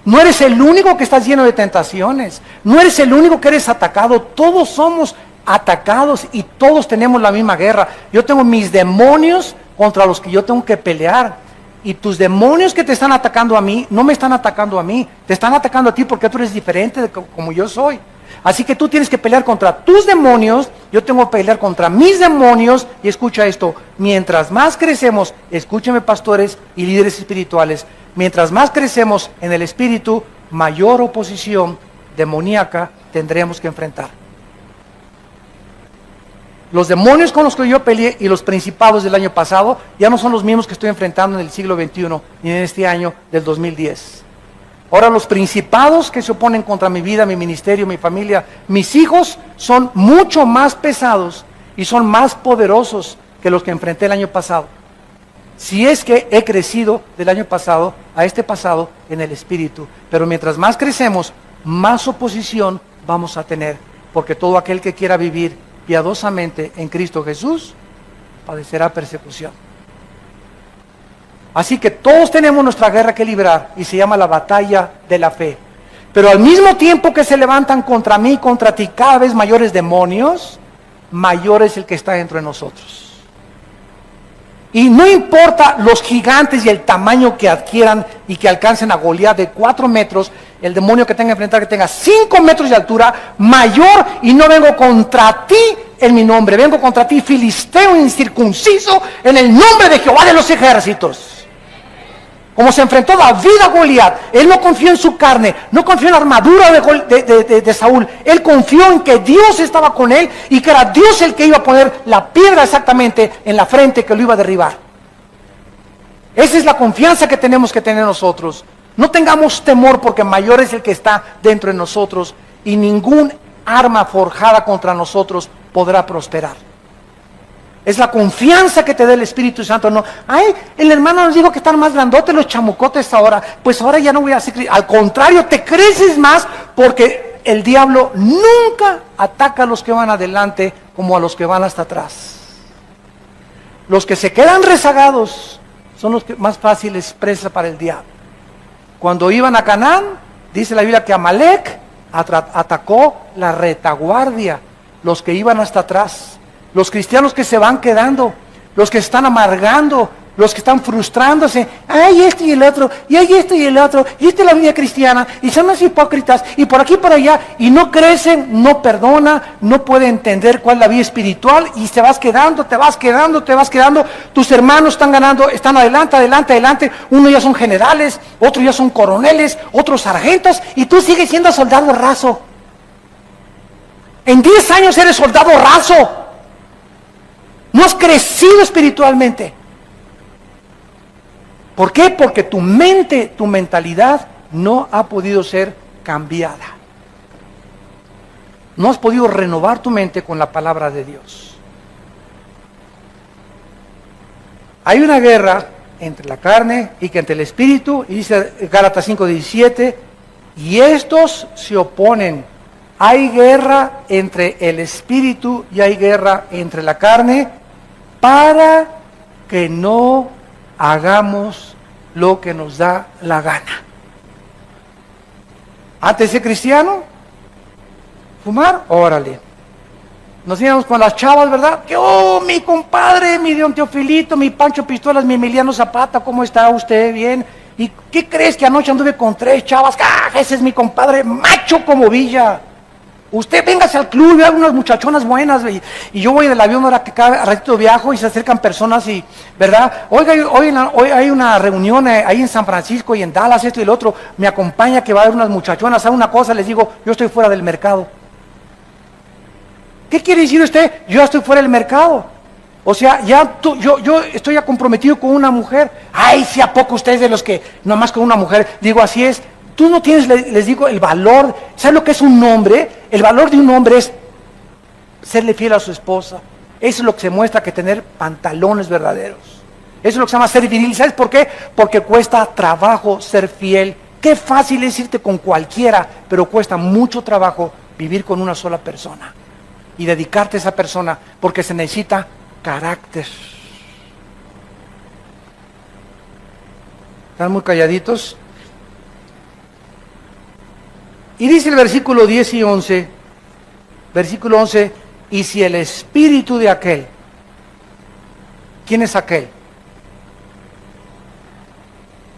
S1: No eres el único que estás lleno de tentaciones, no eres el único que eres atacado, todos somos atacados y todos tenemos la misma guerra. Yo tengo mis demonios contra los que yo tengo que pelear, y tus demonios que te están atacando a mí, no me están atacando a mí, te están atacando a ti porque tú eres diferente de como yo soy. Así que tú tienes que pelear contra tus demonios, yo tengo que pelear contra mis demonios. Y escucha esto, mientras más crecemos, escúcheme pastores y líderes espirituales, mientras más crecemos en el Espíritu, mayor oposición demoníaca tendremos que enfrentar. Los demonios con los que yo peleé y los principados del año pasado ya no son los mismos que estoy enfrentando en el siglo XXI ni en este año del 2010. Ahora los principados que se oponen contra mi vida, mi ministerio, mi familia, mis hijos, son mucho más pesados y son más poderosos que los que enfrenté el año pasado. Si es que he crecido del año pasado a este pasado en el espíritu. Pero mientras más crecemos, más oposición vamos a tener. Porque todo aquel que quiera vivir piadosamente en Cristo Jesús, padecerá persecución. Así que todos tenemos nuestra guerra que librar y se llama la batalla de la fe. Pero al mismo tiempo que se levantan contra mí, contra ti, cada vez mayores demonios, mayor es el que está dentro de nosotros. Y no importa los gigantes y el tamaño que adquieran y que alcancen a Goliat de 4 metros, el demonio que tenga que enfrentar que tenga 5 metros de altura, mayor, y no vengo contra ti en mi nombre, vengo contra ti, filisteo incircunciso, en el nombre de Jehová de los ejércitos. Como se enfrentó David a Goliat, él no confió en su carne, no confió en la armadura de Saúl, él confió en que Dios estaba con él y que era Dios el que iba a poner la piedra exactamente en la frente que lo iba a derribar. Esa es la confianza que tenemos que tener nosotros. No tengamos temor porque mayor es el que está dentro de nosotros y ningún arma forjada contra nosotros podrá prosperar. Es la confianza que te da el Espíritu Santo. No, ay, el hermano nos dijo que están más grandotes los chamucotes ahora. Pues ahora ya no voy a hacer. Al contrario, te creces más porque el diablo nunca ataca a los que van adelante como a los que van hasta atrás. Los que se quedan rezagados son los que más fáciles presa para el diablo. Cuando iban a Canaán, dice la Biblia que Amalek atacó la retaguardia, los que iban hasta atrás. Los cristianos que se van quedando, los que están amargando, los que están frustrándose, ay esto y el otro, y hay esto y el otro, y esta es la vida cristiana, y son los hipócritas, y por aquí y por allá, y no crecen, no perdona, no puede entender cuál es la vida espiritual, y te vas quedando, tus hermanos están ganando, están adelante, unos ya son generales, otros ya son coroneles, otros sargentos, y tú sigues siendo soldado raso. En 10 años eres soldado raso. No has crecido espiritualmente. ¿Por qué? Porque tu mente, tu mentalidad no ha podido ser cambiada. No has podido renovar tu mente con la palabra de Dios. Hay una guerra entre la carne y que entre el espíritu, y dice Gálatas 5:17, y estos se oponen. Hay guerra entre el espíritu y hay guerra entre la carne, para que no hagamos lo que nos da la gana. Antes de ser cristiano, fumar, órale. Nos íbamos con las chavas, ¿verdad? Que, oh, mi compadre, mi don Teofilito, mi Pancho Pistolas, mi Emiliano Zapata, ¿cómo está usted? Bien. ¿Y qué crees que anoche anduve con 3 chavas? ¡Ah, ese es mi compadre, macho como Villa! Usted véngase al club, vea unas muchachonas buenas, y yo voy del avión ahora que cada ratito viajo y se acercan personas y, ¿verdad? Oiga, hoy hay una reunión ahí en San Francisco y en Dallas, esto y el otro, me acompaña que va a haber unas muchachonas, ¿sabe una cosa? Les digo, yo estoy fuera del mercado. ¿Qué quiere decir usted? Yo ya estoy fuera del mercado. O sea, yo estoy ya comprometido con una mujer. Ay, si a poco ustedes de los que nomás con una mujer, digo, así es. Tú no tienes, les digo, el valor. ¿Sabes lo que es un hombre? El valor de un hombre es serle fiel a su esposa. Eso es lo que se muestra que tener pantalones verdaderos. Eso es lo que se llama ser viril. ¿Sabes por qué? Porque cuesta trabajo ser fiel. Qué fácil es irte con cualquiera, pero cuesta mucho trabajo vivir con una sola persona y dedicarte a esa persona, porque se necesita carácter. ¿Están muy calladitos? Y dice el versículo 10 y 11, versículo 11, y si el espíritu de aquel, ¿quién es aquel?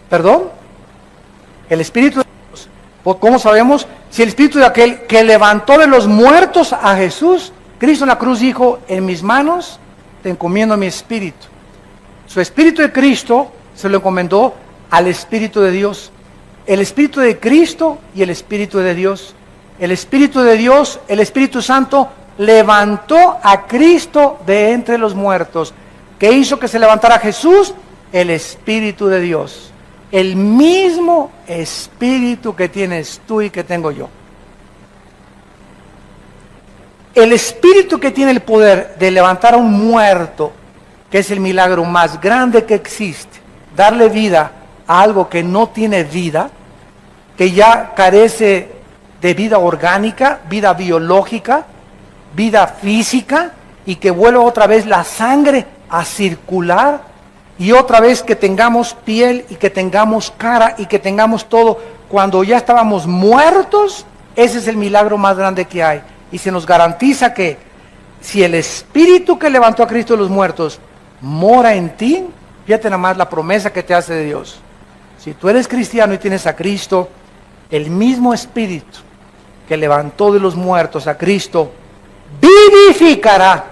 S1: ¿Perdón? El espíritu de Dios. ¿Cómo sabemos? Si el espíritu de aquel que levantó de los muertos a Jesús, Cristo en la cruz dijo, en mis manos te encomiendo mi espíritu. Su espíritu de Cristo se lo encomendó al espíritu de Dios. El espíritu de Cristo y el espíritu de Dios. El espíritu de Dios, el Espíritu Santo, levantó a Cristo de entre los muertos. ¿Qué hizo que se levantara Jesús? El Espíritu de Dios. El mismo Espíritu que tienes tú y que tengo yo. El Espíritu que tiene el poder de levantar a un muerto, que es el milagro más grande que existe, darle vida a algo que no tiene vida, que ya carece de vida orgánica, vida biológica, vida física, y que vuelva otra vez la sangre a circular, y otra vez que tengamos piel y que tengamos cara y que tengamos todo, cuando ya estábamos muertos. Ese es el milagro más grande que hay. Y se nos garantiza que si el Espíritu que levantó a Cristo de los muertos mora en ti, fíjate nada más la promesa que te hace de Dios. Si tú eres cristiano y tienes a Cristo, el mismo Espíritu que levantó de los muertos a Cristo, vivificará,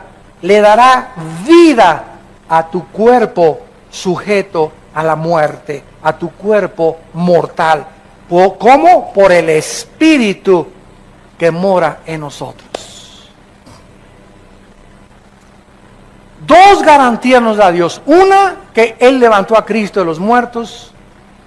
S1: le dará vida a tu cuerpo sujeto a la muerte, a tu cuerpo mortal. ¿Cómo? Por el Espíritu que mora en nosotros. Dos garantías nos da Dios. Una, que Él levantó a Cristo de los muertos.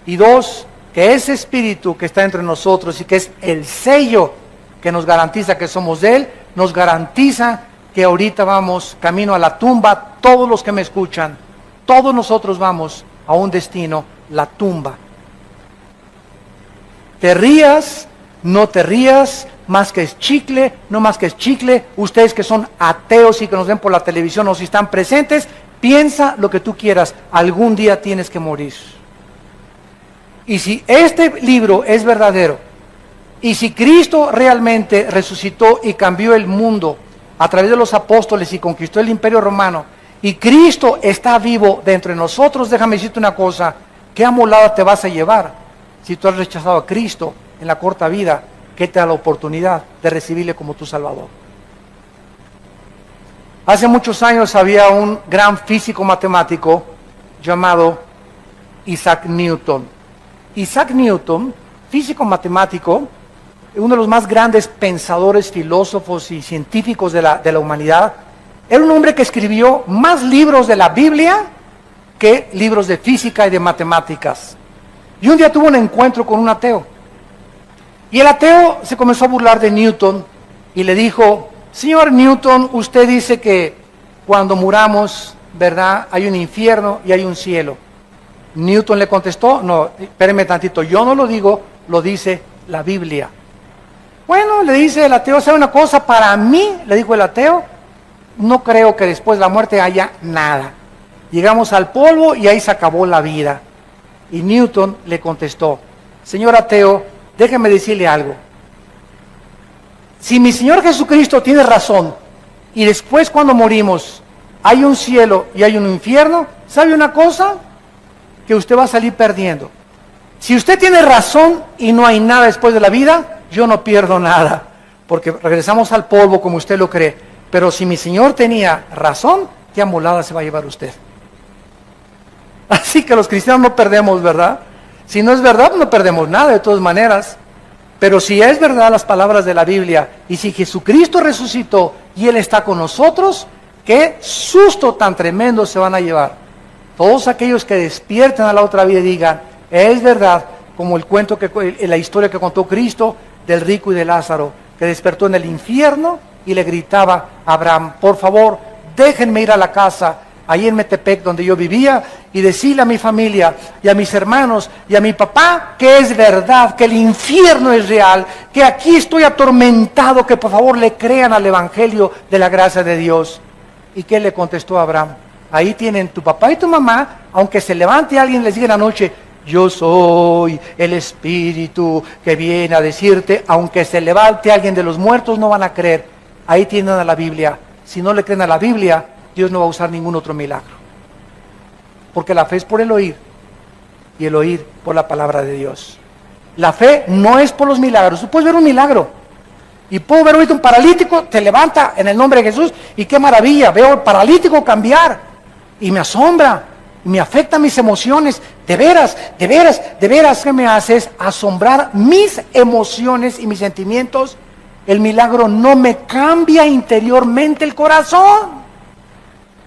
S1: Y dos, que ese Espíritu que está entre nosotros y que es el sello que nos garantiza que somos de Él, nos garantiza que ahorita vamos camino a la tumba. Todos los que me escuchan, todos nosotros vamos a un destino, la tumba. Te rías, no te rías, más que es chicle, no más que es chicle. Ustedes que son ateos y que nos ven por la televisión o si están presentes, piensa lo que tú quieras, algún día tienes que morir. Y si este libro es verdadero, y si Cristo realmente resucitó y cambió el mundo a través de los apóstoles y conquistó el Imperio Romano, y Cristo está vivo dentro de nosotros, déjame decirte una cosa, ¿qué amolada te vas a llevar si tú has rechazado a Cristo en la corta vida que te da la oportunidad de recibirle como tu Salvador? Hace muchos años había un gran físico matemático llamado Isaac Newton. Isaac Newton, físico matemático, uno de los más grandes pensadores, filósofos y científicos de la humanidad, era un hombre que escribió más libros de la Biblia que libros de física y de matemáticas. Y un día tuvo un encuentro con un ateo. Y el ateo se comenzó a burlar de Newton y le dijo: señor Newton, usted dice que cuando muramos, ¿verdad?, hay un infierno y hay un cielo. Newton le contestó: no, espéreme tantito, yo no lo digo, lo dice la Biblia. Bueno, le dice el ateo: ¿sabe una cosa? Para mí, le dijo el ateo, no creo que después de la muerte haya nada. Llegamos al polvo y ahí se acabó la vida. Y Newton le contestó: señor ateo, déjeme decirle algo. Si mi Señor Jesucristo tiene razón y después cuando morimos hay un cielo y hay un infierno, ¿sabe una cosa? Que usted va a salir perdiendo. Si usted tiene razón y no hay nada después de la vida, yo no pierdo nada, porque regresamos al polvo como usted lo cree. Pero si mi Señor tenía razón, ¿qué amolada se va a llevar usted? Así que los cristianos no perdemos, ¿verdad? Si no es verdad, no perdemos nada de todas maneras. Pero si es verdad las palabras de la Biblia, y si Jesucristo resucitó y Él está con nosotros, qué susto tan tremendo se van a llevar. Todos aquellos que despierten a la otra vida y digan: es verdad, como el cuento, la historia que contó Cristo del rico y de Lázaro, que despertó en el infierno y le gritaba a Abraham: por favor, déjenme ir a la casa, ahí en Metepec donde yo vivía, y decirle a mi familia y a mis hermanos y a mi papá que es verdad, que el infierno es real, que aquí estoy atormentado, que por favor le crean al Evangelio de la gracia de Dios. ¿Y qué le contestó Abraham? Ahí tienen tu papá y tu mamá, aunque se levante alguien y les diga en la noche: yo soy el Espíritu que viene a decirte, aunque se levante alguien de los muertos, no van a creer. Ahí tienen a la Biblia. Si no le creen a la Biblia, Dios no va a usar ningún otro milagro. Porque la fe es por el oír, y el oír por la palabra de Dios. La fe no es por los milagros. Tú puedes ver un milagro, y puedo ver ahorita un paralítico, te levanta en el nombre de Jesús, y qué maravilla, veo al paralítico cambiar, y me asombra, y me afecta mis emociones. De veras, de veras, de veras, ¿qué me hace? Es asombrar mis emociones y mis sentimientos. El milagro no me cambia interiormente el corazón.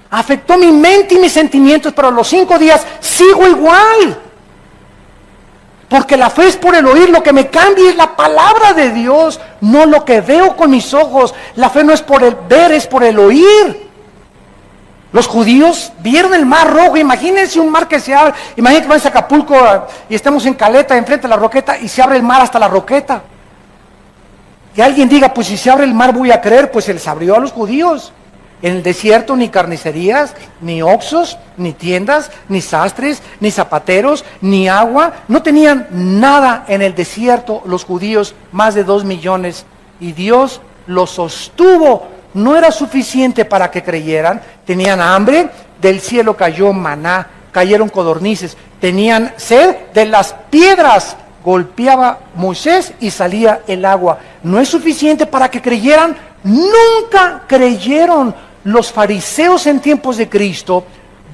S1: Afectó mi mente y mis sentimientos, pero a los 5 días sigo igual. Porque la fe es por el oír, lo que me cambia es la palabra de Dios, no lo que veo con mis ojos. La fe no es por el ver, es por el oír. Los judíos vieron el mar rojo, imagínense un mar que se abre, imagínense que vamos a Acapulco y estamos en Caleta, enfrente de la Roqueta, y se abre el mar hasta la Roqueta. Y alguien diga, pues si se abre el mar voy a creer, pues se les abrió a los judíos. En el desierto ni carnicerías, ni oxos, ni tiendas, ni sastres, ni zapateros, ni agua. No tenían nada en el desierto los judíos, más de 2 millones. Y Dios los sostuvo. No era suficiente para que creyeran. Tenían hambre, del cielo cayó maná, cayeron codornices. Tenían sed, de las piedras golpeaba Moisés y salía el agua. No es suficiente para que creyeran. Nunca creyeron. Los fariseos en tiempos de Cristo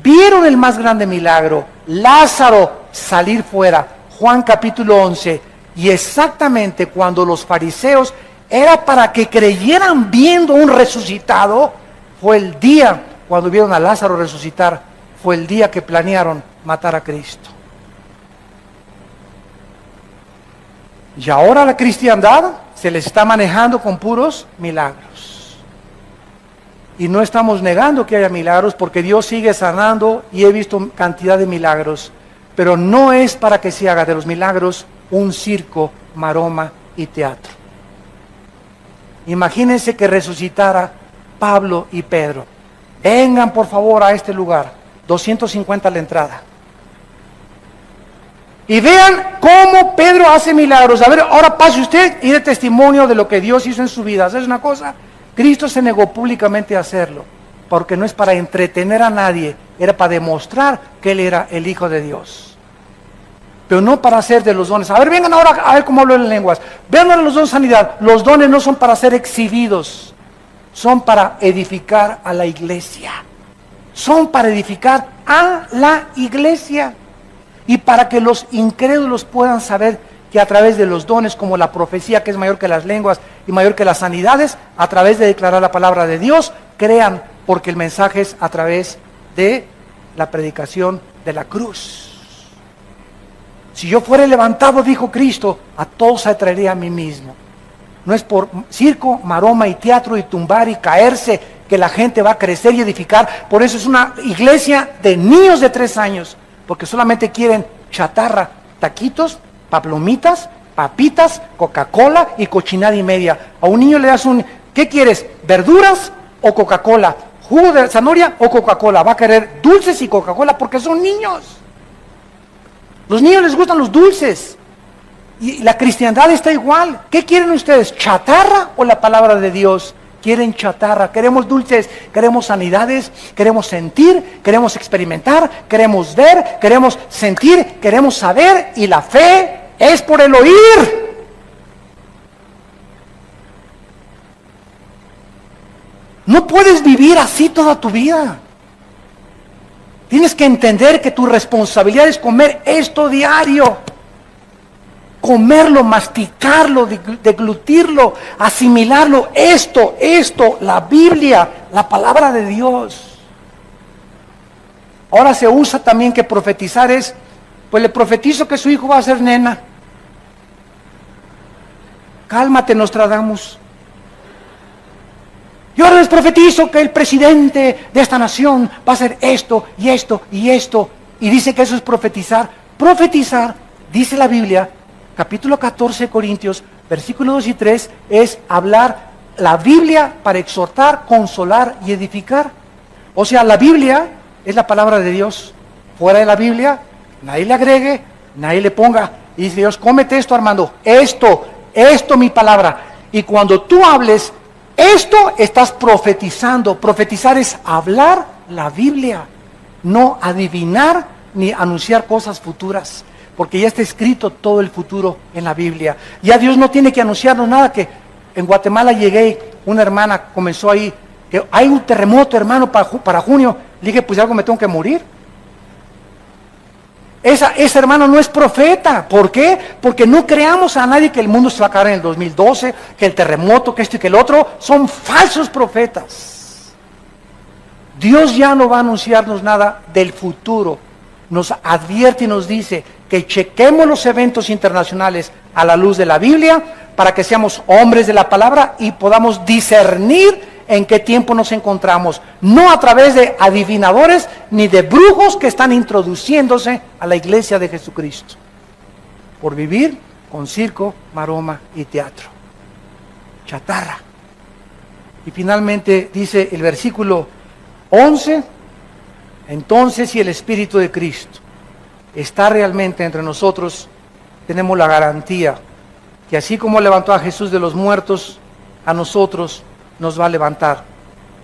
S1: vieron el más grande milagro, Lázaro salir fuera, Juan capítulo 11, y exactamente cuando los fariseos era para que creyeran viendo un resucitado, fue el día cuando vieron a Lázaro resucitar, fue el día que planearon matar a Cristo. Y ahora la cristiandad se les está manejando con puros milagros. Y no estamos negando que haya milagros, porque Dios sigue sanando y he visto cantidad de milagros. Pero no es para que se haga de los milagros un circo, maroma y teatro. Imagínense que resucitara Pablo y Pedro. Vengan por favor a este lugar, 250 a la entrada. Y vean cómo Pedro hace milagros. A ver, ahora pase usted y dé testimonio de lo que Dios hizo en su vida. ¿Sabes una cosa? Cristo se negó públicamente a hacerlo, porque no es para entretener a nadie, era para demostrar que Él era el Hijo de Dios. Pero no para hacer de los dones. A ver, vengan ahora a ver cómo hablo en lenguas. Vean ahora los dones de sanidad. Los dones no son para ser exhibidos, son para edificar a la iglesia. Son para edificar a la iglesia. Y para que los incrédulos puedan saber que a través de los dones, como la profecía, que es mayor que las lenguas y mayor que las sanidades, a través de declarar la palabra de Dios, crean, porque el mensaje es a través de la predicación de la cruz. Si yo fuera levantado, dijo Cristo, a todos atraería a mí mismo. No es por circo, maroma y teatro y tumbar y caerse que la gente va a crecer y edificar. Por eso es una iglesia de niños de 3 años, porque solamente quieren chatarra, taquitos, palomitas, papitas, Coca-Cola y cochinada y media. A un niño le das ¿qué quieres? ¿Verduras o Coca-Cola? ¿Jugo de zanahoria o Coca-Cola? Va a querer dulces y Coca-Cola porque son niños. Los niños les gustan los dulces. Y la cristiandad está igual. ¿Qué quieren ustedes? ¿Chatarra o la palabra de Dios? Quieren chatarra. Queremos dulces, queremos sanidades, queremos sentir, queremos experimentar, queremos ver, queremos sentir, queremos saber, y la fe es por el oír. No puedes vivir así toda tu vida. Tienes que entender que tu responsabilidad es comer esto diario. Comerlo, masticarlo, deglutirlo, asimilarlo. Esto, la Biblia, la palabra de Dios. Ahora se usa también que profetizar es, pues le profetizo que su hijo va a ser nena. Cálmate, Nostradamus. Yo les profetizo que el presidente de esta nación va a hacer esto y esto y esto. Y dice que eso es profetizar. Profetizar, dice la Biblia, capítulo 14 de Corintios, versículos 2 y 3, es hablar la Biblia para exhortar, consolar y edificar. O sea, la Biblia es la palabra de Dios. Fuera de la Biblia, nadie le agregue, nadie le ponga. Y dice Dios, cómete esto, Armando, esto, mi palabra. Y cuando tú hables esto, estás profetizando. Profetizar es hablar la Biblia, no adivinar ni anunciar cosas futuras, porque ya está escrito todo el futuro en la Biblia. Ya Dios no tiene que anunciarnos nada. Que en Guatemala llegué, una hermana comenzó ahí, que hay un terremoto, hermano, para junio. Le dije, pues algo me tengo que morir. Esa hermana no es profeta. ¿Por qué? Porque no creamos a nadie que el mundo se va a acabar en el 2012, que el terremoto, que esto y que el otro. Son falsos profetas. Dios ya no va a anunciarnos nada del futuro. Nos advierte y nos dice que chequemos los eventos internacionales a la luz de la Biblia para que seamos hombres de la palabra y podamos discernir en qué tiempo nos encontramos, no a través de adivinadores ni de brujos que están introduciéndose a la iglesia de Jesucristo, por vivir con circo, maroma y teatro, chatarra. Y finalmente dice el versículo 11, entonces si el Espíritu de Cristo está realmente entre nosotros, tenemos la garantía que así como levantó a Jesús de los muertos, a nosotros nos va a levantar.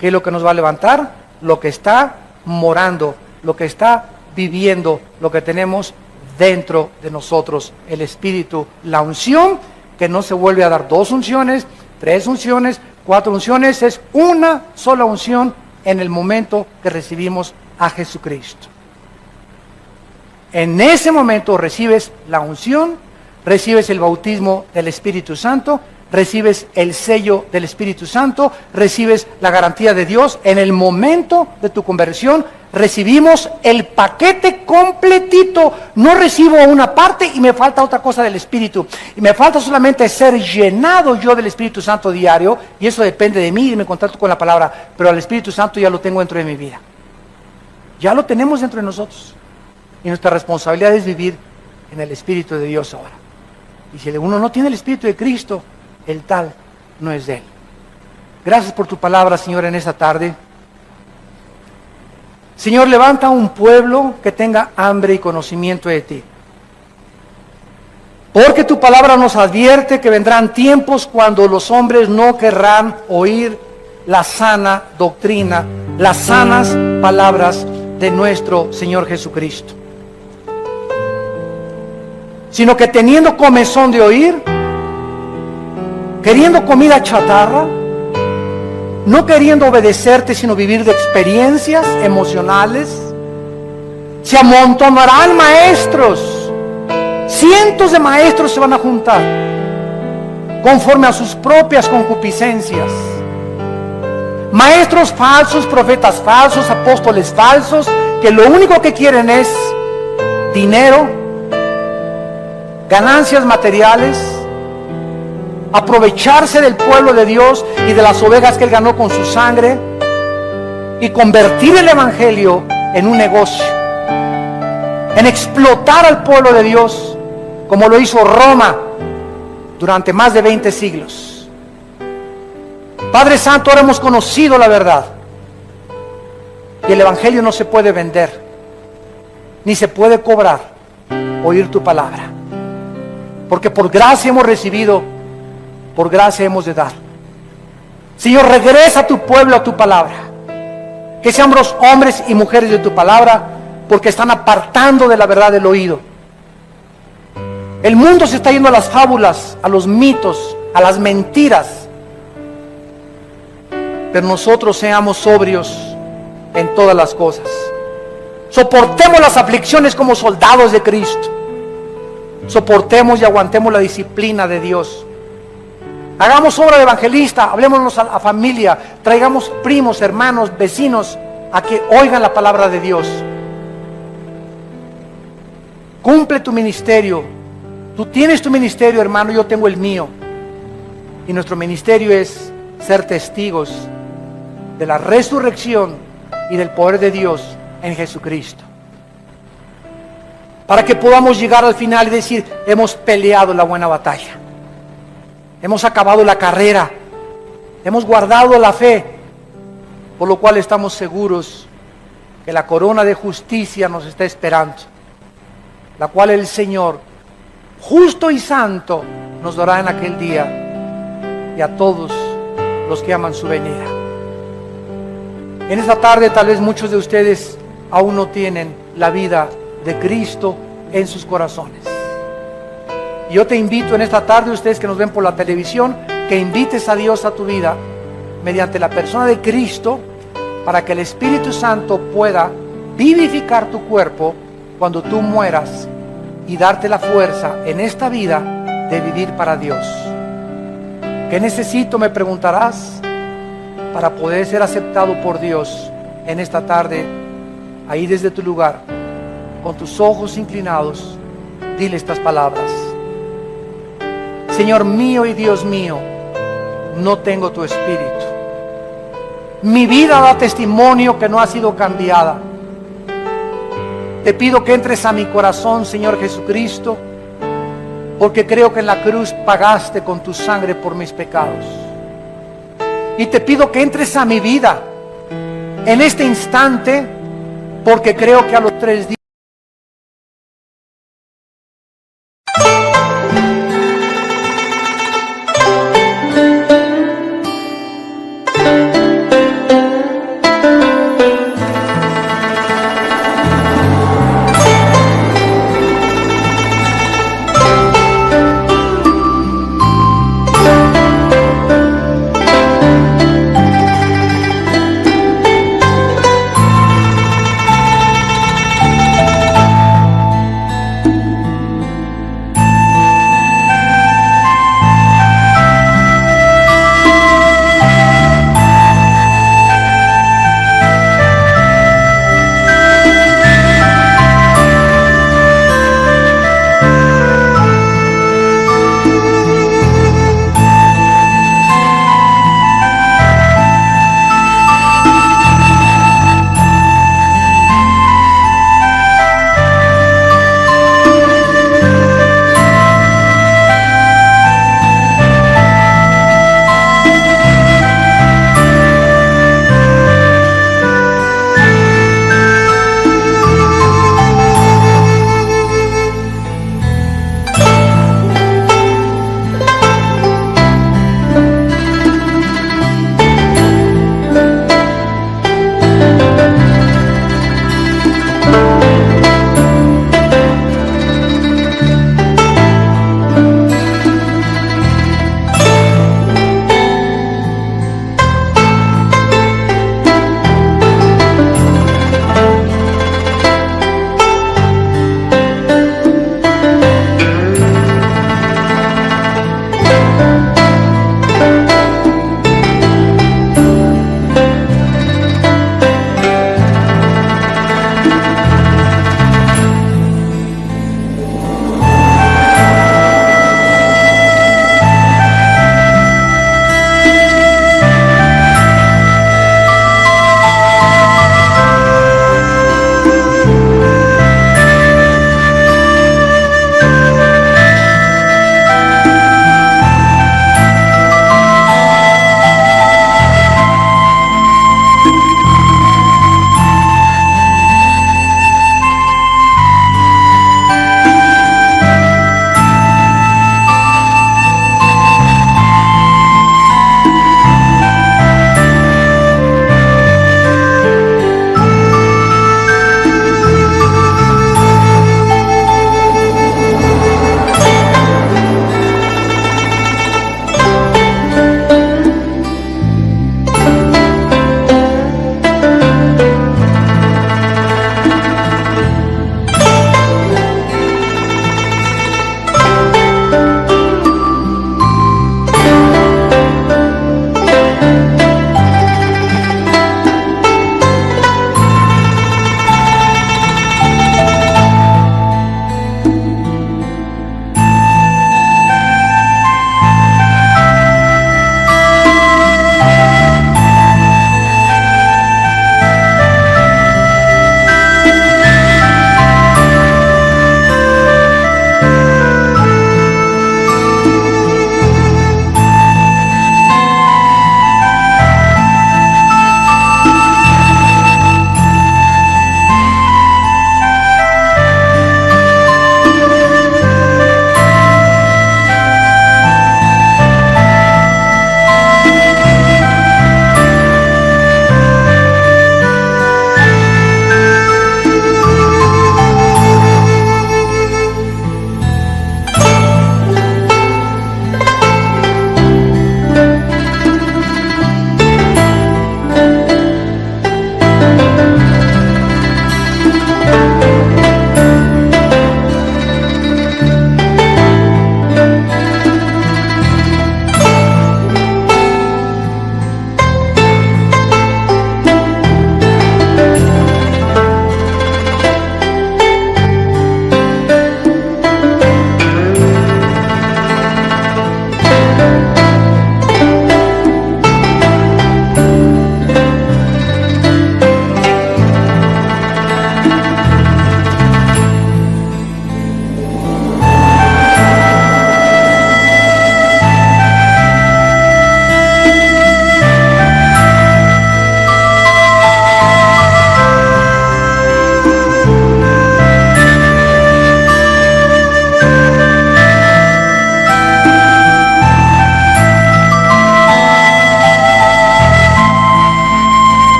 S1: ¿Qué es lo que nos va a levantar? Lo que está morando, lo que está viviendo, lo que tenemos dentro de nosotros, el Espíritu, la unción, que no se vuelve a dar 2 unciones, 3 unciones, 4 unciones, es una sola unción en el momento que recibimos a Jesucristo. En ese momento recibes la unción, recibes el bautismo del Espíritu Santo, recibes el sello del Espíritu Santo, recibes la garantía de Dios. En el momento de tu conversión recibimos el paquete completito. No recibo una parte y me falta otra cosa del Espíritu. Y me falta solamente ser llenado yo del Espíritu Santo diario, y eso depende de mí y de mi contacto con la palabra. Pero al Espíritu Santo ya lo tengo dentro de mi vida. Ya lo tenemos dentro de nosotros. Y nuestra responsabilidad es vivir en el Espíritu de Dios ahora. Y si uno no tiene el Espíritu de Cristo, el tal no es de Él. Gracias por tu palabra, Señor, en esta tarde. Señor, levanta un pueblo que tenga hambre y conocimiento de Ti. Porque tu palabra nos advierte que vendrán tiempos cuando los hombres no querrán oír la sana doctrina, las sanas palabras de nuestro Señor Jesucristo, sino que teniendo comezón de oír, queriendo comida chatarra, no queriendo obedecerte, sino vivir de experiencias emocionales, se amontonarán maestros, cientos de maestros se van a juntar, conforme a sus propias concupiscencias. Maestros falsos, profetas falsos, apóstoles falsos, que lo único que quieren es dinero, ganancias materiales, aprovecharse del pueblo de Dios y de las ovejas que Él ganó con su sangre, y convertir el evangelio en un negocio, en explotar al pueblo de Dios, como lo hizo Roma durante más de 20 siglos. Padre Santo, ahora hemos conocido la verdad, y el evangelio no se puede vender, ni se puede cobrar oír tu palabra, porque por gracia hemos recibido, por gracia hemos de dar. Señor, regresa a tu pueblo a tu palabra, que seamos hombres y mujeres de tu palabra, porque están apartando de la verdad del oído. El mundo se está yendo a las fábulas, a los mitos, a las mentiras, pero nosotros seamos sobrios en todas las cosas. Soportemos las aflicciones como soldados de Cristo. Soportemos y aguantemos la disciplina de Dios. Hagamos obra de evangelista, hablémonos a la familia, traigamos primos, hermanos, vecinos a que oigan la palabra de Dios. Cumple tu ministerio. Tú tienes tu ministerio, hermano, yo tengo el mío. Y nuestro ministerio es ser testigos de la resurrección y del poder de Dios en Jesucristo, para que podamos llegar al final y decir: hemos peleado la buena batalla, hemos acabado la carrera, hemos guardado la fe, por lo cual estamos seguros que la corona de justicia nos está esperando, la cual el Señor, justo y santo, nos dará en aquel día, y a todos los que aman su venida. En esta tarde tal vez muchos de ustedes aún no tienen la vida de Cristo en sus corazones. Y yo te invito en esta tarde, ustedes que nos ven por la televisión, que invites a Dios a tu vida mediante la persona de Cristo, para que el Espíritu Santo pueda vivificar tu cuerpo cuando tú mueras y darte la fuerza en esta vida de vivir para Dios. ¿Qué necesito?, me preguntarás, para poder ser aceptado por Dios en esta tarde. Ahí desde tu lugar, con tus ojos inclinados, dile estas palabras: Señor mío y Dios mío, no tengo tu espíritu. Mi vida da testimonio que no ha sido cambiada. Te pido que entres a mi corazón, Señor Jesucristo, porque creo que en la cruz pagaste con tu sangre por mis pecados. Y te pido que entres a mi vida en este instante, porque creo que a los 3 días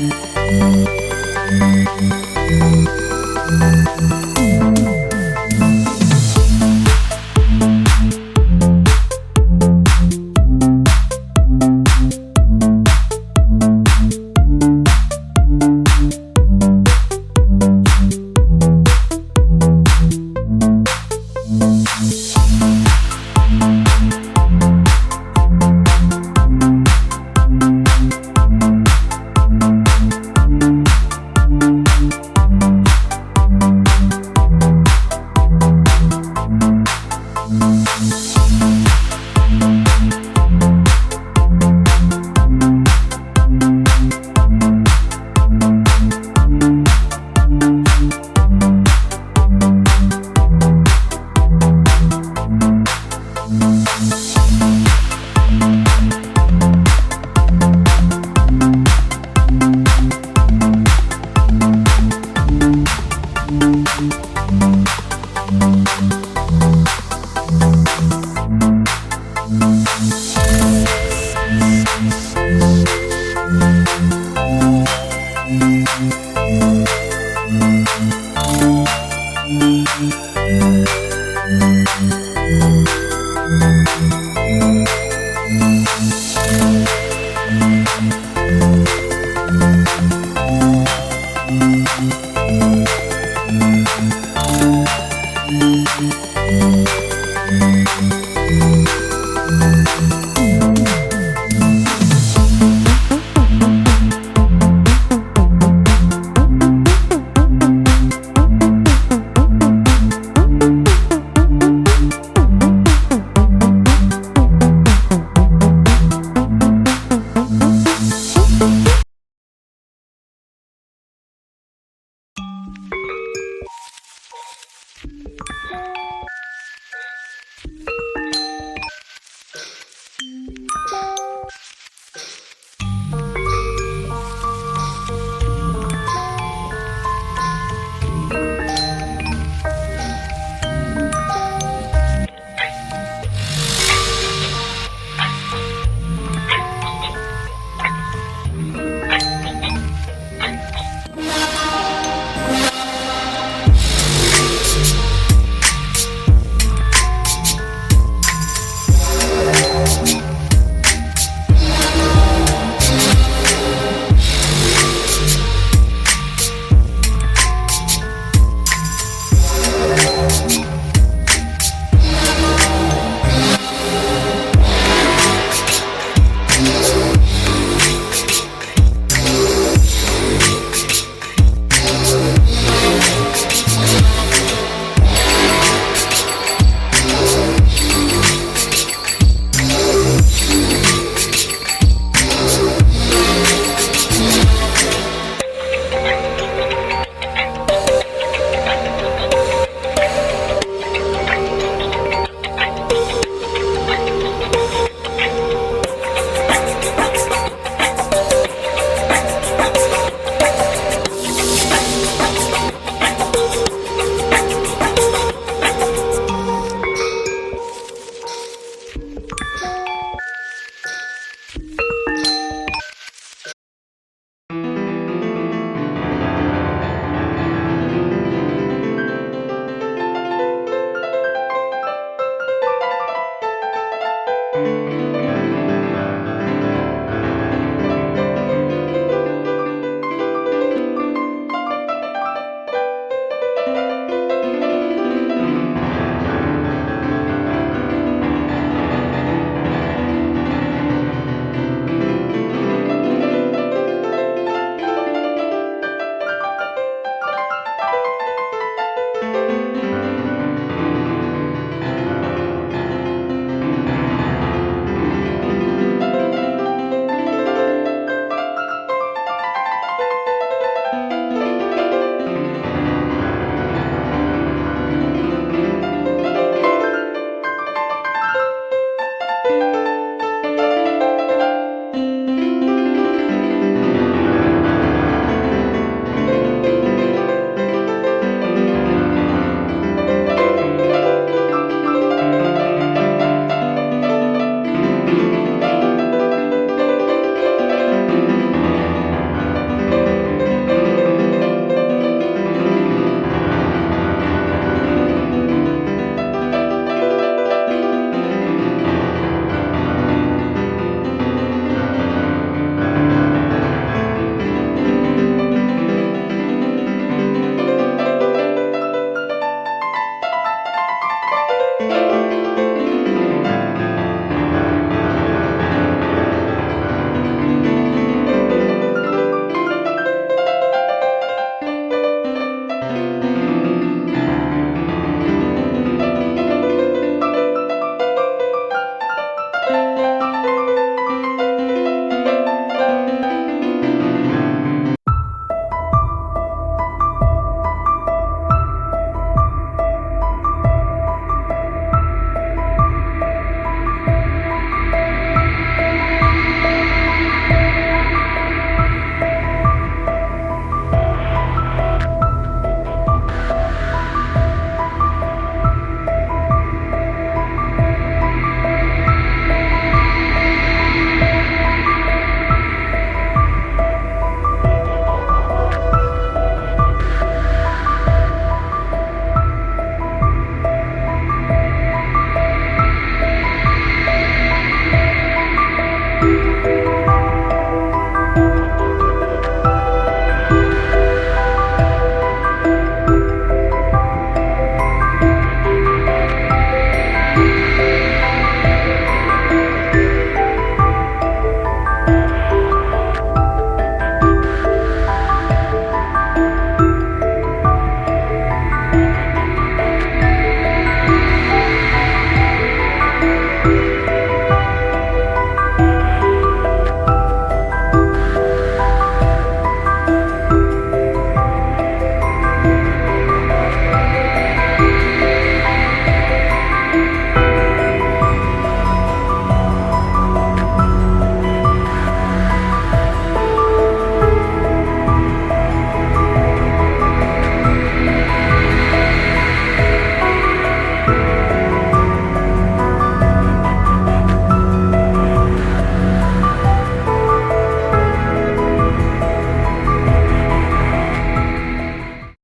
S2: Thank you.